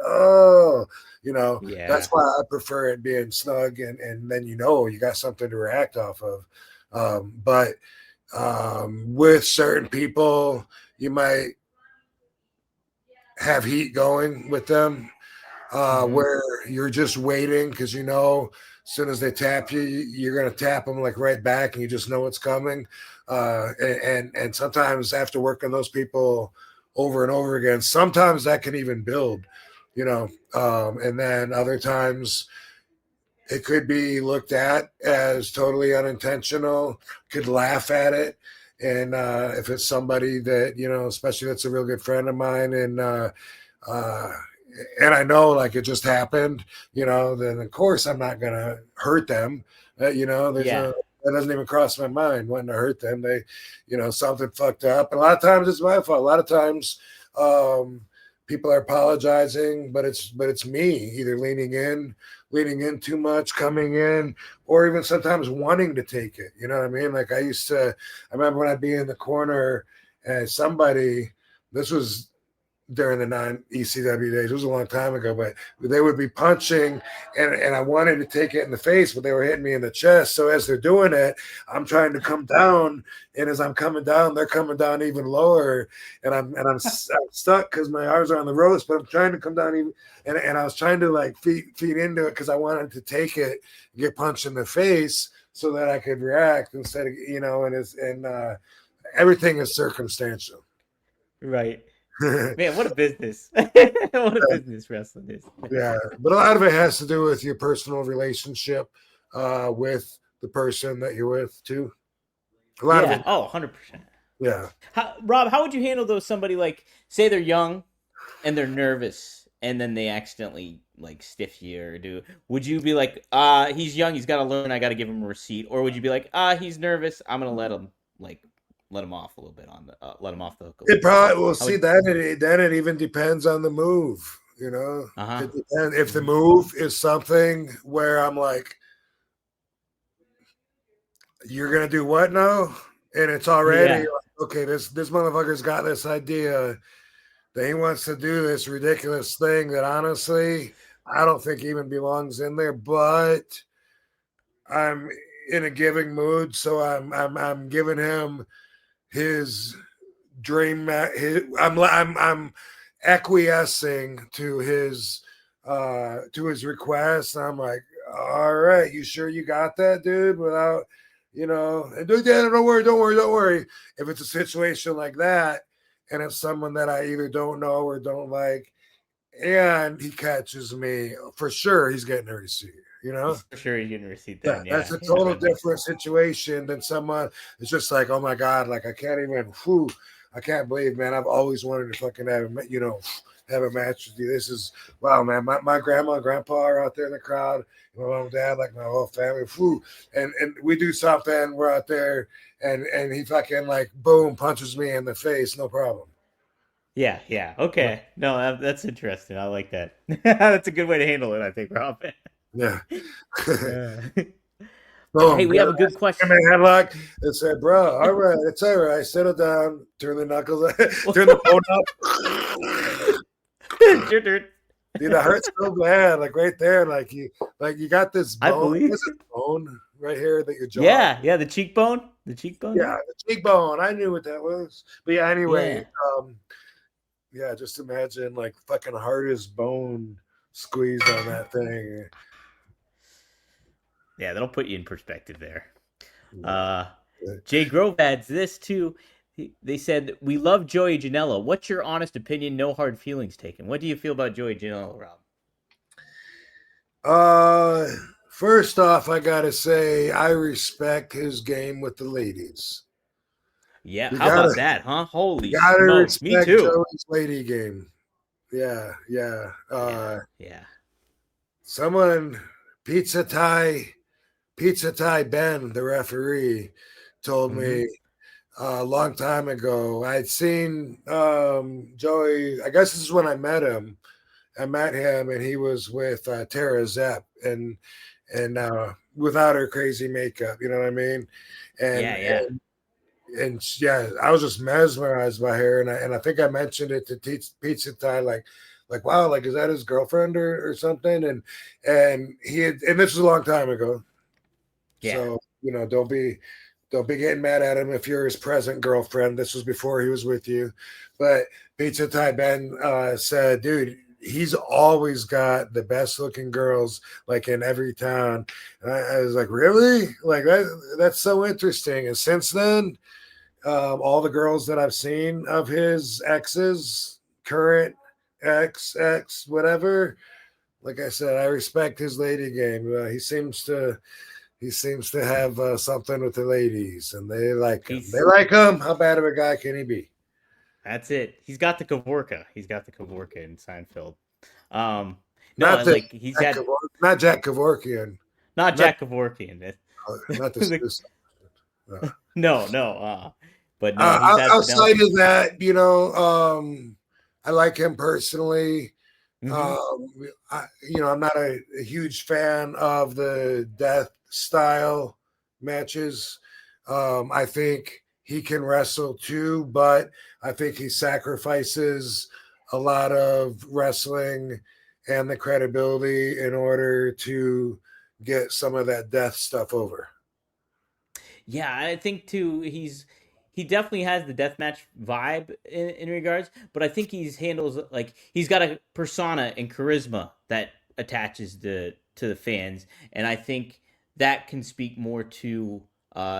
That's why I prefer it being snug, and then you got something to react off of. But with certain people, you might have heat going with them where you're just waiting because as soon as they tap you, you're going to tap them like right back, and you just know what's coming. And sometimes after working those people over and over again, sometimes that can even build, and then other times it could be looked at as totally unintentional, could laugh at it. And if it's somebody that, especially that's a real good friend of mine, and I know like it just happened, then of course I'm not going to hurt them. That doesn't even cross my mind wanting to hurt them. They, something fucked up. And a lot of times it's my fault. A lot of times people are apologizing, but it's me either leaning in too much, coming in, or even sometimes wanting to take it. You know what I mean? Like I remember when I'd be in the corner and this was during the non-ECW days, it was a long time ago, but they would be punching and I wanted to take it in the face, but they were hitting me in the chest. So as they're doing it, I'm trying to come down, and as I'm coming down, they're coming down even lower, and I'm stuck because my arms are on the ropes, but I'm trying to come down even, and I was trying to like feed into it because I wanted to take it, get punched in the face so that I could react instead of, and everything is circumstantial. Right. Man, what a business. What a business wrestling is. Yeah, but a lot of it has to do with your personal relationship with the person that you're with too. A lot of it. Oh, 100%. Yeah. Rob, how would you handle though somebody like, say they're young and they're nervous and then they accidentally like stiff you or would you be like, he's young, he's got to learn, I got to give him a receipt? Or would you be like, he's nervous, I'm going to let him off a little bit let him off the hook. It probably then it even depends on the move, It depends. If the move is something where I'm like, you're gonna do what now? And it's already okay, this motherfucker's got this idea that he wants to do this ridiculous thing that honestly I don't think even belongs in there, but I'm in a giving mood, so I'm giving him his dream. I'm acquiescing to his request. I'm like, all right, you sure you got that, dude? Without, and don't worry. If it's a situation like that, and it's someone that I either don't know or don't like, and he catches me, for sure he's getting a receipt. For sure he's getting a receipt then. That's a total different situation than someone that's just like, oh my God, like I can't even, I can't believe, man, I've always wanted to fucking have a match with you. This is, wow, man, my grandma and grandpa are out there in the crowd, my mom and dad, like my whole family, and we do something, we're out there, and he fucking like, boom, punches me in the face, no problem. Yeah. Okay. No, that's interesting. I like that. That's a good way to handle it, I think, Rob. Yeah. Boom. Hey, we have a good question. Headlock. It said, bro, all right, it's all right. Settle down. Turn the knuckles, turn the bone up. Dude, that hurts so bad. Like right there, like you got this I bone. believe. What's this bone right here that your jaw? Yeah, the cheekbone. The cheekbone. Yeah, the cheekbone. I knew what that was. But yeah, anyway, yeah, just imagine like fucking hardest bone squeezed on that thing. Yeah, that'll put you in perspective there. Jay Grove adds this too. They said, we love Joey Janela. What's your honest opinion? No hard feelings taken. What do you feel about Joey Janela, Rob? First off, I gotta say I respect his game with the ladies. Yeah, about that, huh? Holy smokes, me too. Joey's lady game. Yeah. Someone, Pizza Thai Ben, the referee, told me a long time ago. I'd seen Joey. I guess this is when I met him. I met him, and he was with Tara Zepp, and without her crazy makeup. You know what I mean? And I was just mesmerized by her, and I think I mentioned it to Pizza Thai, like wow, like is that his girlfriend or something? And he had, and this was a long time ago. Yeah. So don't be getting mad at him if you're his present girlfriend. This was before he was with you. But Pizza Thai Ben said, dude, he's always got the best looking girls like in every town. And I was like, really? Like that's so interesting. And since then, all the girls that I've seen of his exes, current ex, whatever, like I said, I respect his lady game. He seems to have something with the ladies, and they like him. They like him. How bad of a guy can he be? That's it. He's got the Kavorka. He's got the Kavorka in Seinfeld. Not Jack Kevorkian. Not Jack Kevorkian. Not the No. But no, outside of that, I like him personally. I'm not a huge fan of the death style matches. I think he can wrestle too, but I think he sacrifices a lot of wrestling and the credibility in order to get some of that death stuff over. Yeah, I think too, he definitely has the deathmatch vibe in regards, but I think he's got a persona and charisma that attaches to the fans, and I think that can speak more to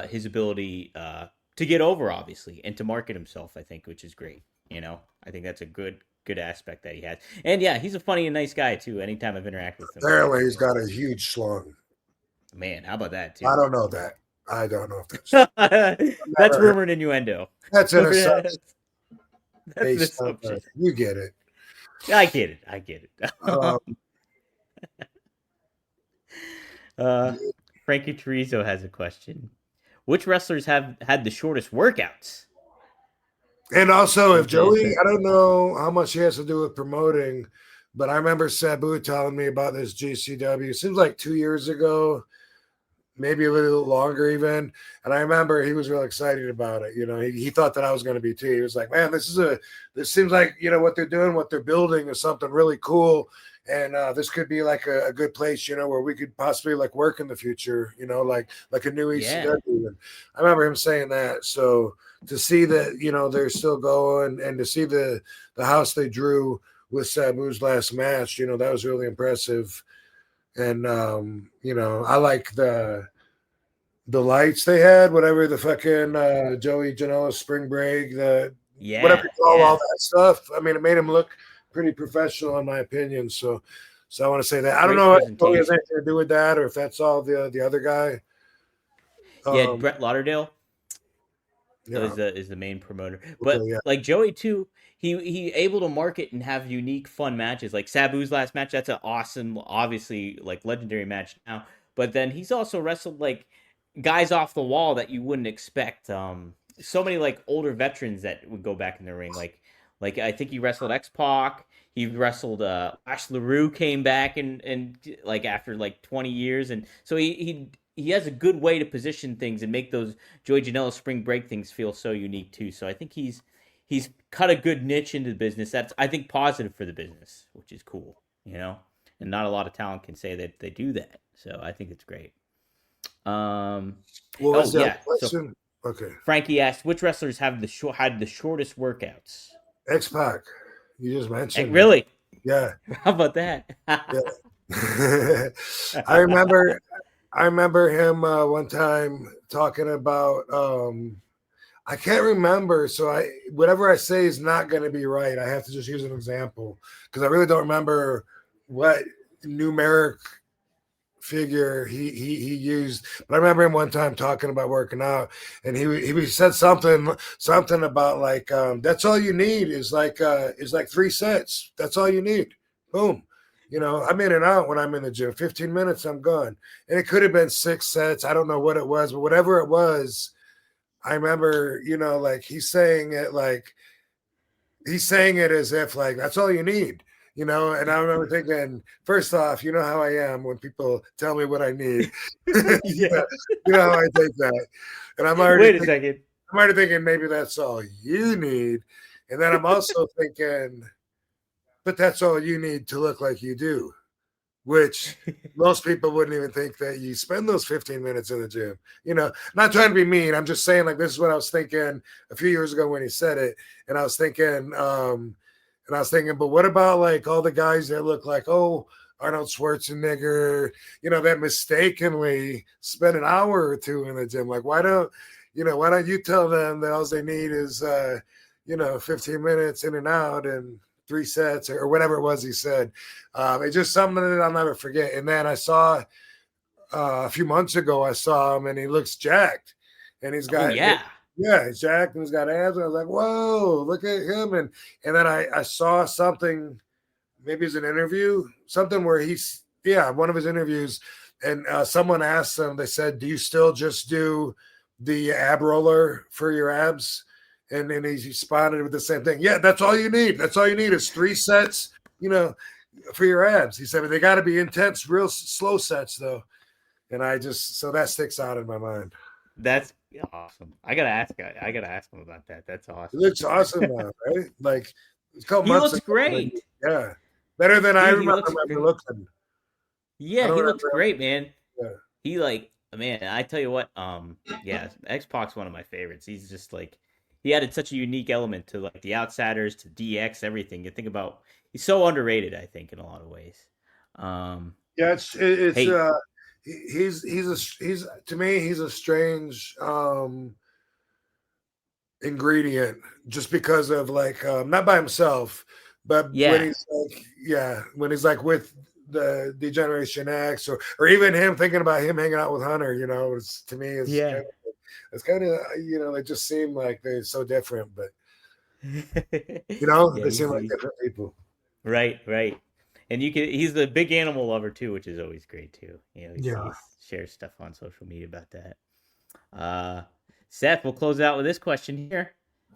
his ability to get over, obviously, and to market himself, I think, which is great. I think that's a good aspect that he has. And yeah, he's a funny and nice guy too. Anytime I've interacted with him. Apparently he's got a huge slung. Man, how about that too? I don't know that. I don't know if that's that's rumor and innuendo. That's an assumption. That's an assumption. You get it. I get it. Frankie Chorizo has a question. Which wrestlers have had the shortest workouts? And also, if Joey, I don't know how much he has to do with promoting, but I remember Sabu telling me about this GCW. It seems like 2 years ago, maybe a little longer even. And I remember he was real excited about it. He thought that I was going to be too. He was like, man, this seems like, what they're doing, what they're building is something really cool. And this could be like a good place, where we could possibly like work in the future, like a new ECW. And I remember him saying that. So to see that, they're still going, and to see the house they drew with Sabu's last match, that was really impressive. And I like the lights they had, whatever the fucking Joey Janela spring break, whatever you call all that stuff. I mean, it made him look pretty professional in my opinion. So I want to say that. I don't know if it has anything to do with that or if that's all the other guy. Brett Lauderdale is the main promoter. But like Joey too, he able to market and have unique fun matches. Like Sabu's last match, that's an awesome, obviously like legendary match now. But then he's also wrestled like guys off the wall that you wouldn't expect. So many like older veterans that would go back in the ring. Like I think he wrestled X-Pac. He wrestled Ash LaRue came back and like after like 20 years, and so he he has a good way to position things and make those Joey Janela spring break things feel so unique too. So I think he's cut a good niche into the business. That's, I think, positive for the business, which is cool, you know. And not a lot of talent can say that they do that. So I think it's great. What was Oh the other yeah. So question? Okay. Frankie asked, which wrestlers have had the shortest workouts? X-Pac. You just mentioned. Really? Yeah. How about that? Yeah. I remember him one time talking about I can't remember, so whatever I say is not going to be right. I have to just use an example because I really don't remember what numeric figure he used. But I remember him one time talking about working out, and he said something about like that's all you need is like 3 sets. That's all you need. Boom. You know, I'm in and out when I'm in the gym. 15 minutes, I'm gone. And it could have been 6 sets. I don't know what it was, but whatever it was, I remember, you know, like he's saying it as if like that's all you need, you know. And I remember thinking, first off, you know how I am when people tell me what I need. Yeah. You know how I take that. And Wait a second. I'm already thinking maybe that's all you need. And then I'm also thinking, but that's all you need to look like you do, which most people wouldn't even think that you spend those 15 minutes in the gym. You know, not trying to be mean. I'm just saying, like, this is what I was thinking a few years ago when he said it. And I was thinking, but what about like all the guys that look like, oh, Arnold Schwarzenegger, you know, that mistakenly spend an hour or two in the gym? Like, why don't you tell them that all they need is, 15 minutes in and out and 3 sets or whatever it was he said. It's just something that I'll never forget. And then I saw a few months ago, I saw him and he looks jacked, and he's got, he's jacked and he's got abs. And I was like, whoa, look at him. And then I saw something, maybe it's an interview, something where one of his interviews, and someone asked him, they said, do you still just do the ab roller for your abs? And then he responded with the same thing. Yeah, that's all you need. That's all you need is 3 sets, you know, for your abs. He said, but they got to be intense, real slow sets, though. And so that sticks out in my mind. That's awesome. I gotta ask him about that. That's awesome. He looks awesome now, right? Like, he looks great. Yeah, better than I remember looking. Yeah, he looks great, man. Yeah. He man, I tell you what, X-Pac's one of my favorites. He's just like, he added such a unique element to like the Outsiders, to DX, everything. You think about, he's so underrated, I think, in a lot of ways. He's to me, he's a strange ingredient just because of like not by himself, but when he's like with the Generation X or even him thinking about him hanging out with Hunter, you know, to me it's kind of, you know, they just seem like they're so different, but you know, they seem like different people. Right. And he's the big animal lover too, which is always great too. You know, he shares stuff on social media about that. Seth, we'll close out with this question here.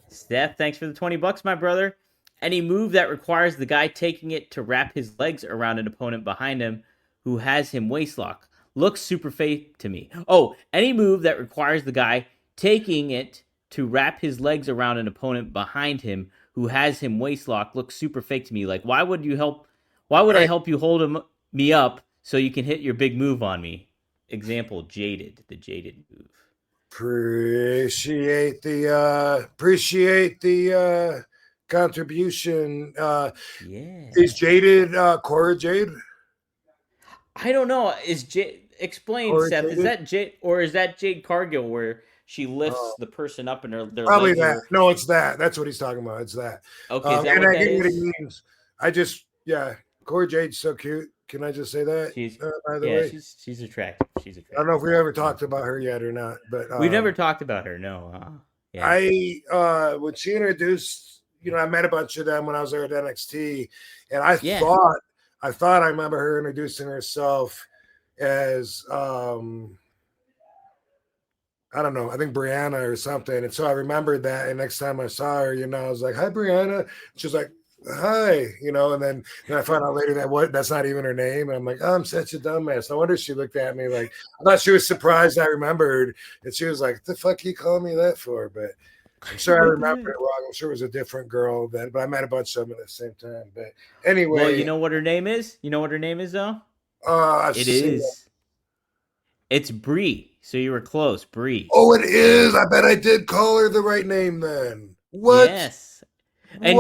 Seth, thanks for the $20, my brother. Any move that requires the guy taking it to wrap his legs around an opponent behind him who has him waistlock looks super fake to me. Oh, any move that requires the guy taking it to wrap his legs around an opponent behind him who has him waistlock looks super fake to me. Like, why would I help you hold me up so you can hit your big move on me? Example, the jaded move. Appreciate the contribution. Is Jaded Cora Jade? I don't know. Explain, Cora Seth. Jaded? Is that Jade, or is that Jade Cargill where she lifts the person up and their probably legs that? No, it's that. That's what he's talking about. It's that. Okay, is that what that is? What he means. Cora Jade's so cute. Can I just say that? By the way, she's attractive. I don't know if we ever talked about her yet or not, but we've never talked about her. No. Yeah. When she introduced, you know, I met a bunch of them when I was there at NXT, and I thought I remember her introducing herself as I don't know, I think Brianna or something. And so I remembered that. And next time I saw her, you know, I was like, hi, Brianna. She was like, hi, and then I found out later that's not even her name. And I'm like, oh, I'm such a dumbass. No wonder she looked at me like, I thought she was surprised I remembered. And she was like, the fuck you calling me that for? But I'm sure I remember it wrong. I'm sure it was a different girl then, but I met a bunch of them at the same time. But anyway. Well, you know what her name is? You know what her name is, though? I've It seen is. It's Bree. So you were close, Bree. Oh, it is. I bet I did call her the right name then. What? Yes. And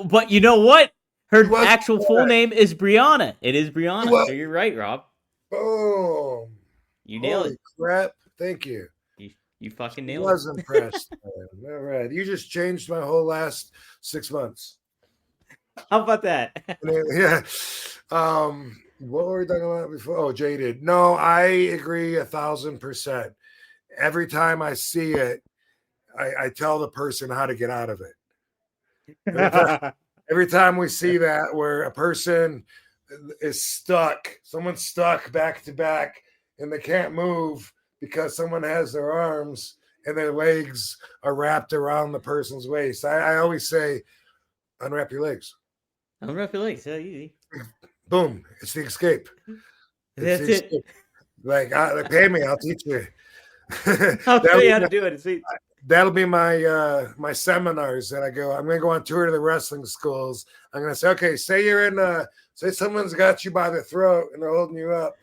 but you know what? Her actual full name is Brianna. It is Brianna. So you're right, Rob. Boom. You nailed it. Crap. Thank you. You fucking nailed it. I was impressed. All right. You just changed my whole last 6 months. How about that? Yeah. What were we talking about before? Oh, jaded. No, I agree 1,000%. Every time I see it, I tell the person how to get out of it. Every time we see that where a person is stuck, someone's stuck back to back and they can't move because someone has their arms and their legs are wrapped around the person's waist. I always say, unwrap your legs. Unwrap your legs. So easy. Boom. It's the escape. That's it. Like, pay me. I'll teach you. I'll tell you how to do it. That'll be my my seminars that I go. I'm going to go on tour to the wrestling schools. I'm going to say, okay, say someone's got you by the throat and they're holding you up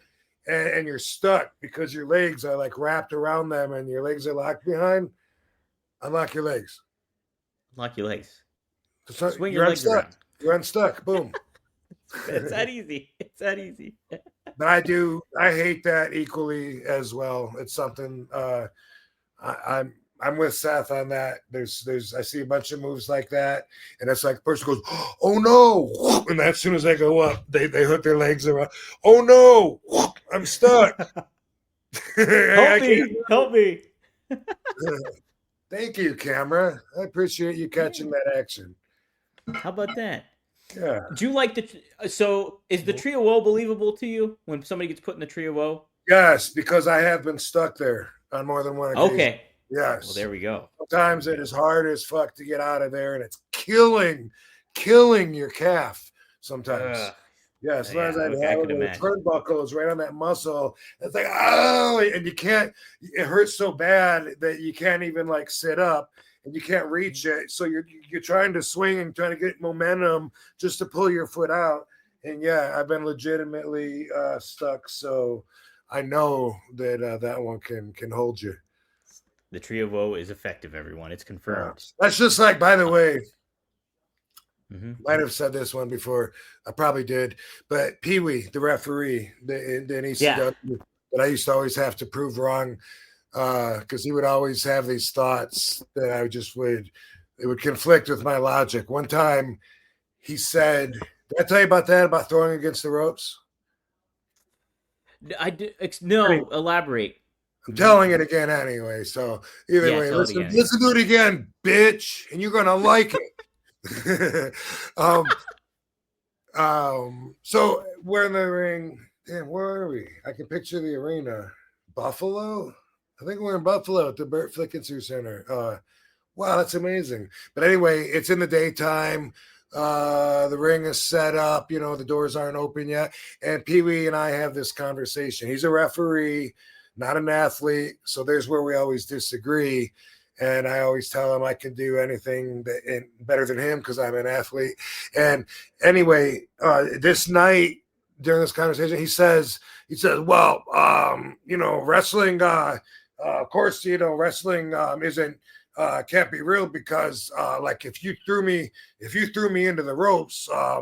and you're stuck because your legs are like wrapped around them and your legs are locked behind. Unlock your legs. Unlock your legs. Swing your legs around. You're unstuck. Boom. It's that easy. It's that easy. But I hate that equally as well. It's something I'm with Seth on that. I see a bunch of moves like that, and it's like the person goes, "Oh no!" And as soon as I go up, they hook their legs around. Oh no! I'm stuck. Help me! Thank you, camera. I appreciate you catching that action. How about that? Yeah. Do you like so is the Tree of Woe believable to you when somebody gets put in the Tree of Woe? Yes, because I have been stuck there on more than one occasion. Okay. Yes. Well, there we go. Sometimes it is hard as fuck to get out of there, and it's killing your calf sometimes. Yeah, sometimes I have the turnbuckle is right on that muscle. It's like, oh, and you can't, it hurts so bad that you can't even like sit up and you can't reach it. So you're trying to swing and trying to get momentum just to pull your foot out. And yeah, I've been legitimately stuck. So I know that that one can hold you. The Tree of Woe is effective, everyone. It's confirmed. That's just like, by the way, might have said this one before. I probably did. But Pee Wee, the referee, the ECW, that I used to always have to prove wrong because he would always have these thoughts that it would conflict with my logic. One time he said, did I tell you about that, about throwing against the ropes? I did. No, elaborate. I'm telling it again anyway. So either way, listen to it again, bitch, and you're gonna like it. So we're in the ring. Damn, where are we? I can picture the arena. Buffalo? I think we're in Buffalo at the Burt Flickenser Center. Wow, that's amazing. But anyway, it's in the daytime. The ring is set up, the doors aren't open yet. And Pee Wee and I have this conversation. He's a referee, not an athlete. So there's where we always disagree. And I always tell him I can do anything better than him because I'm an athlete. And anyway, this night during this conversation, he says, well, wrestling, of course, wrestling isn't can't be real because like if you threw me into the ropes, I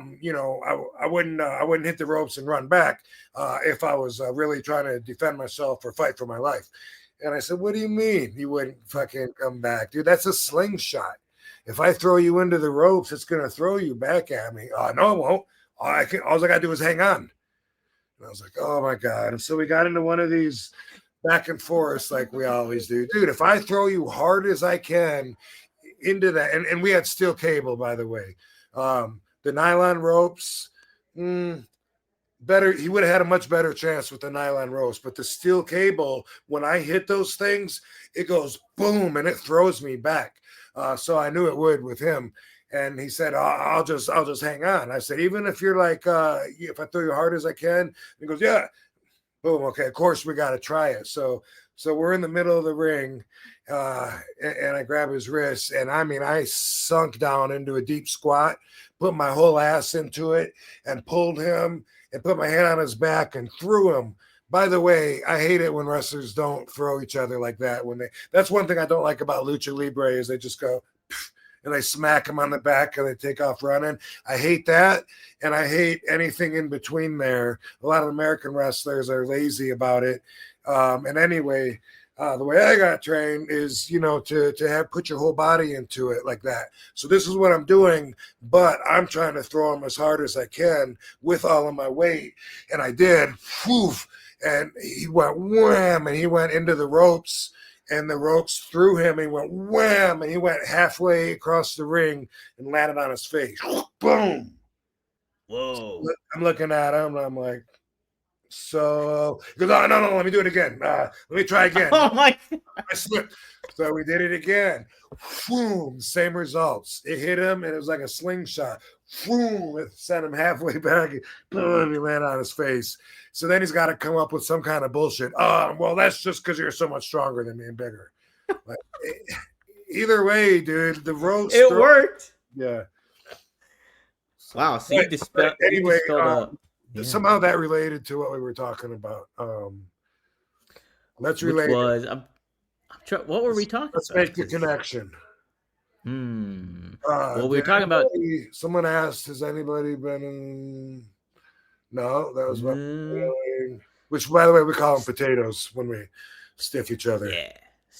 wouldn't hit the ropes and run back if I was really trying to defend myself or fight for my life. And I said, what do you mean you wouldn't fucking come back? Dude, that's a slingshot. If I throw you into the ropes, it's going to throw you back at me. No, it won't. All I got to do is hang on. And I was like, oh, my God. And so we got into one of these back and forth like we always do. Dude, if I throw you hard as I can into that, and we had steel cable, by the way. The nylon ropes, better, he would have had a much better chance with the nylon ropes, but the steel cable, when I hit those things, it goes boom and it throws me back. So I knew it would with him. And he said, I'll just hang on. I said, even if you're like, if I throw you hard as I can, he goes, yeah. Boom. Okay. Of course we got to try it. So we're in the middle of the ring, and I grab his wrist, and I mean, I sunk down into a deep squat, put my whole ass into it, and pulled him and put my hand on his back and threw him. By the way, I hate it when wrestlers don't throw each other like that. That's one thing I don't like about Lucha Libre is they just go and they smack him on the back and they take off running. I hate that, and I hate anything in between there. A lot of American wrestlers are lazy about it. And anyway, the way I got trained is, to put your whole body into it like that. So this is what I'm doing, but I'm trying to throw him as hard as I can with all of my weight. And I did. Whew, and he went wham, and he went into the ropes, and the ropes threw him, and he went wham, and he went halfway across the ring and landed on his face. Boom. Whoa. I'm looking at him, and I'm like, so he goes, oh, no, let me do it again. Let me try again. Oh, my God. I slipped. So we did it again. Boom, same results. It hit him, and it was like a slingshot. Boom, it sent him halfway back. Boom, he landed on his face. So then he's got to come up with some kind of bullshit. Well, that's just because you're so much stronger than me and bigger. Like, either way, dude, the roast. It worked. Yeah. Wow. So you dispelled. Anyway, Yeah. somehow that related to what we were talking about. Let's relate. What were we talking Let's about? make the connection. Well, we were talking about. Someone asked, "Has anybody been in?" No, that was which, by the way, we call them potatoes when we stiff each other. Yeah,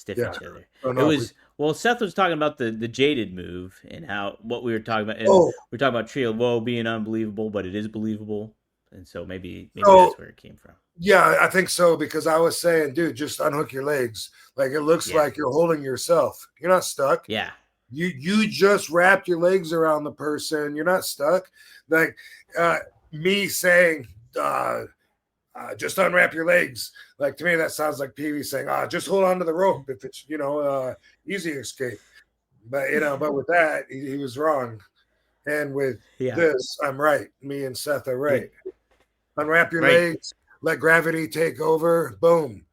each other. Oh, no, Seth was talking about the jaded move and what we were talking about. And we're talking about Trio Woe being unbelievable, but it is believable, and so maybe that's where it came from. Yeah, I think so, because I was saying, dude, just unhook your legs. Like, it looks like you're holding yourself. You're not stuck. Yeah. You just wrapped your legs around the person. You're not stuck. Like me saying, just unwrap your legs. Like, to me, that sounds like Pee-wee saying, just hold on to the rope if it's, easy escape. But, but with that, he was wrong. And with this, I'm right. Me and Seth are right. Unwrap your legs. Let gravity take over. Boom.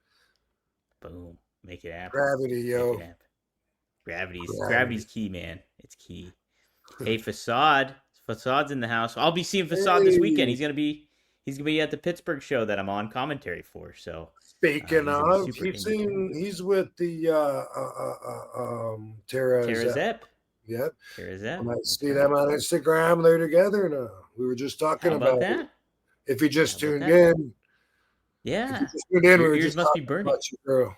Boom. Make it happen. Gravity, yo. Gravity's key, man. It's key. Hey, Facade's in the house. I'll be seeing Facade this weekend. He's gonna be at the Pittsburgh show that I'm on commentary for. So speaking of, he's with the Tara Zepp. Yep. Tara Zepp. I might see them on Instagram. They're together now. We were just talking about that. It. If you just tuned in. Yeah. Your ears must be burning. Girl.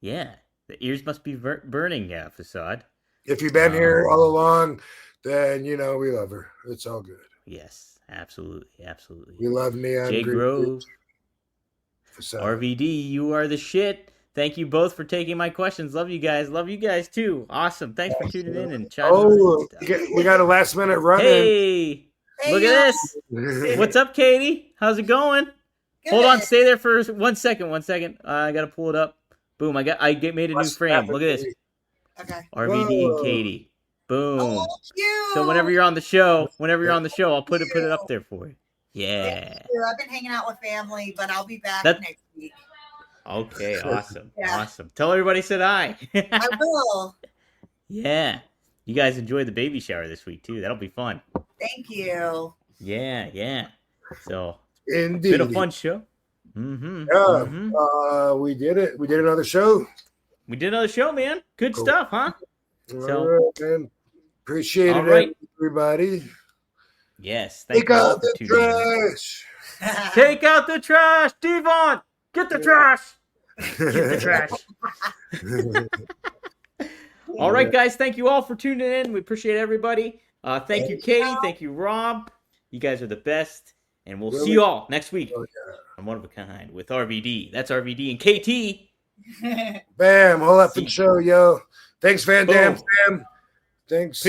Yeah. The ears must be burning, Facade. If you've been here all along, then, we love her. It's all good. Yes, absolutely. We love Neon Jay Grove. RVD, you are the shit. Thank you both for taking my questions. Love you guys. Love you guys, too. Awesome. Thanks for tuning in and chatting. We got a last minute run. Hey, look at this. What's up, Katie? How's it going? Good. Hold on, stay there for 1 second. I gotta pull it up. Boom! I made a new frame. Look at this. Okay. RVD and Katie. Boom. Oh, cute. So whenever you're on the show, I'll put it up there for you. Yeah. I've been hanging out with family, but I'll be back next week. Okay. Awesome. Yeah. Awesome. Tell everybody I said hi. I will. Yeah. You guys enjoy the baby shower this week too. That'll be fun. Thank you. Yeah. So. Indeed. Been a fun show. Mm-hmm. Yeah. Mm-hmm. We did it. We did another show. Man. Good stuff, huh? All right, man. Appreciate it, everybody. Yes. Take out the trash. Take out the trash, Devon. Get the trash. Get the trash. All right, guys. Thank you all for tuning in. We appreciate everybody. Thank you, Katie. Thank you, Rob. You guys are the best. And we'll see you all next week on One of a Kind with RVD. That's RVD and KT. Bam. Whole up and show, yo. Thanks, Van Dam. Thanks,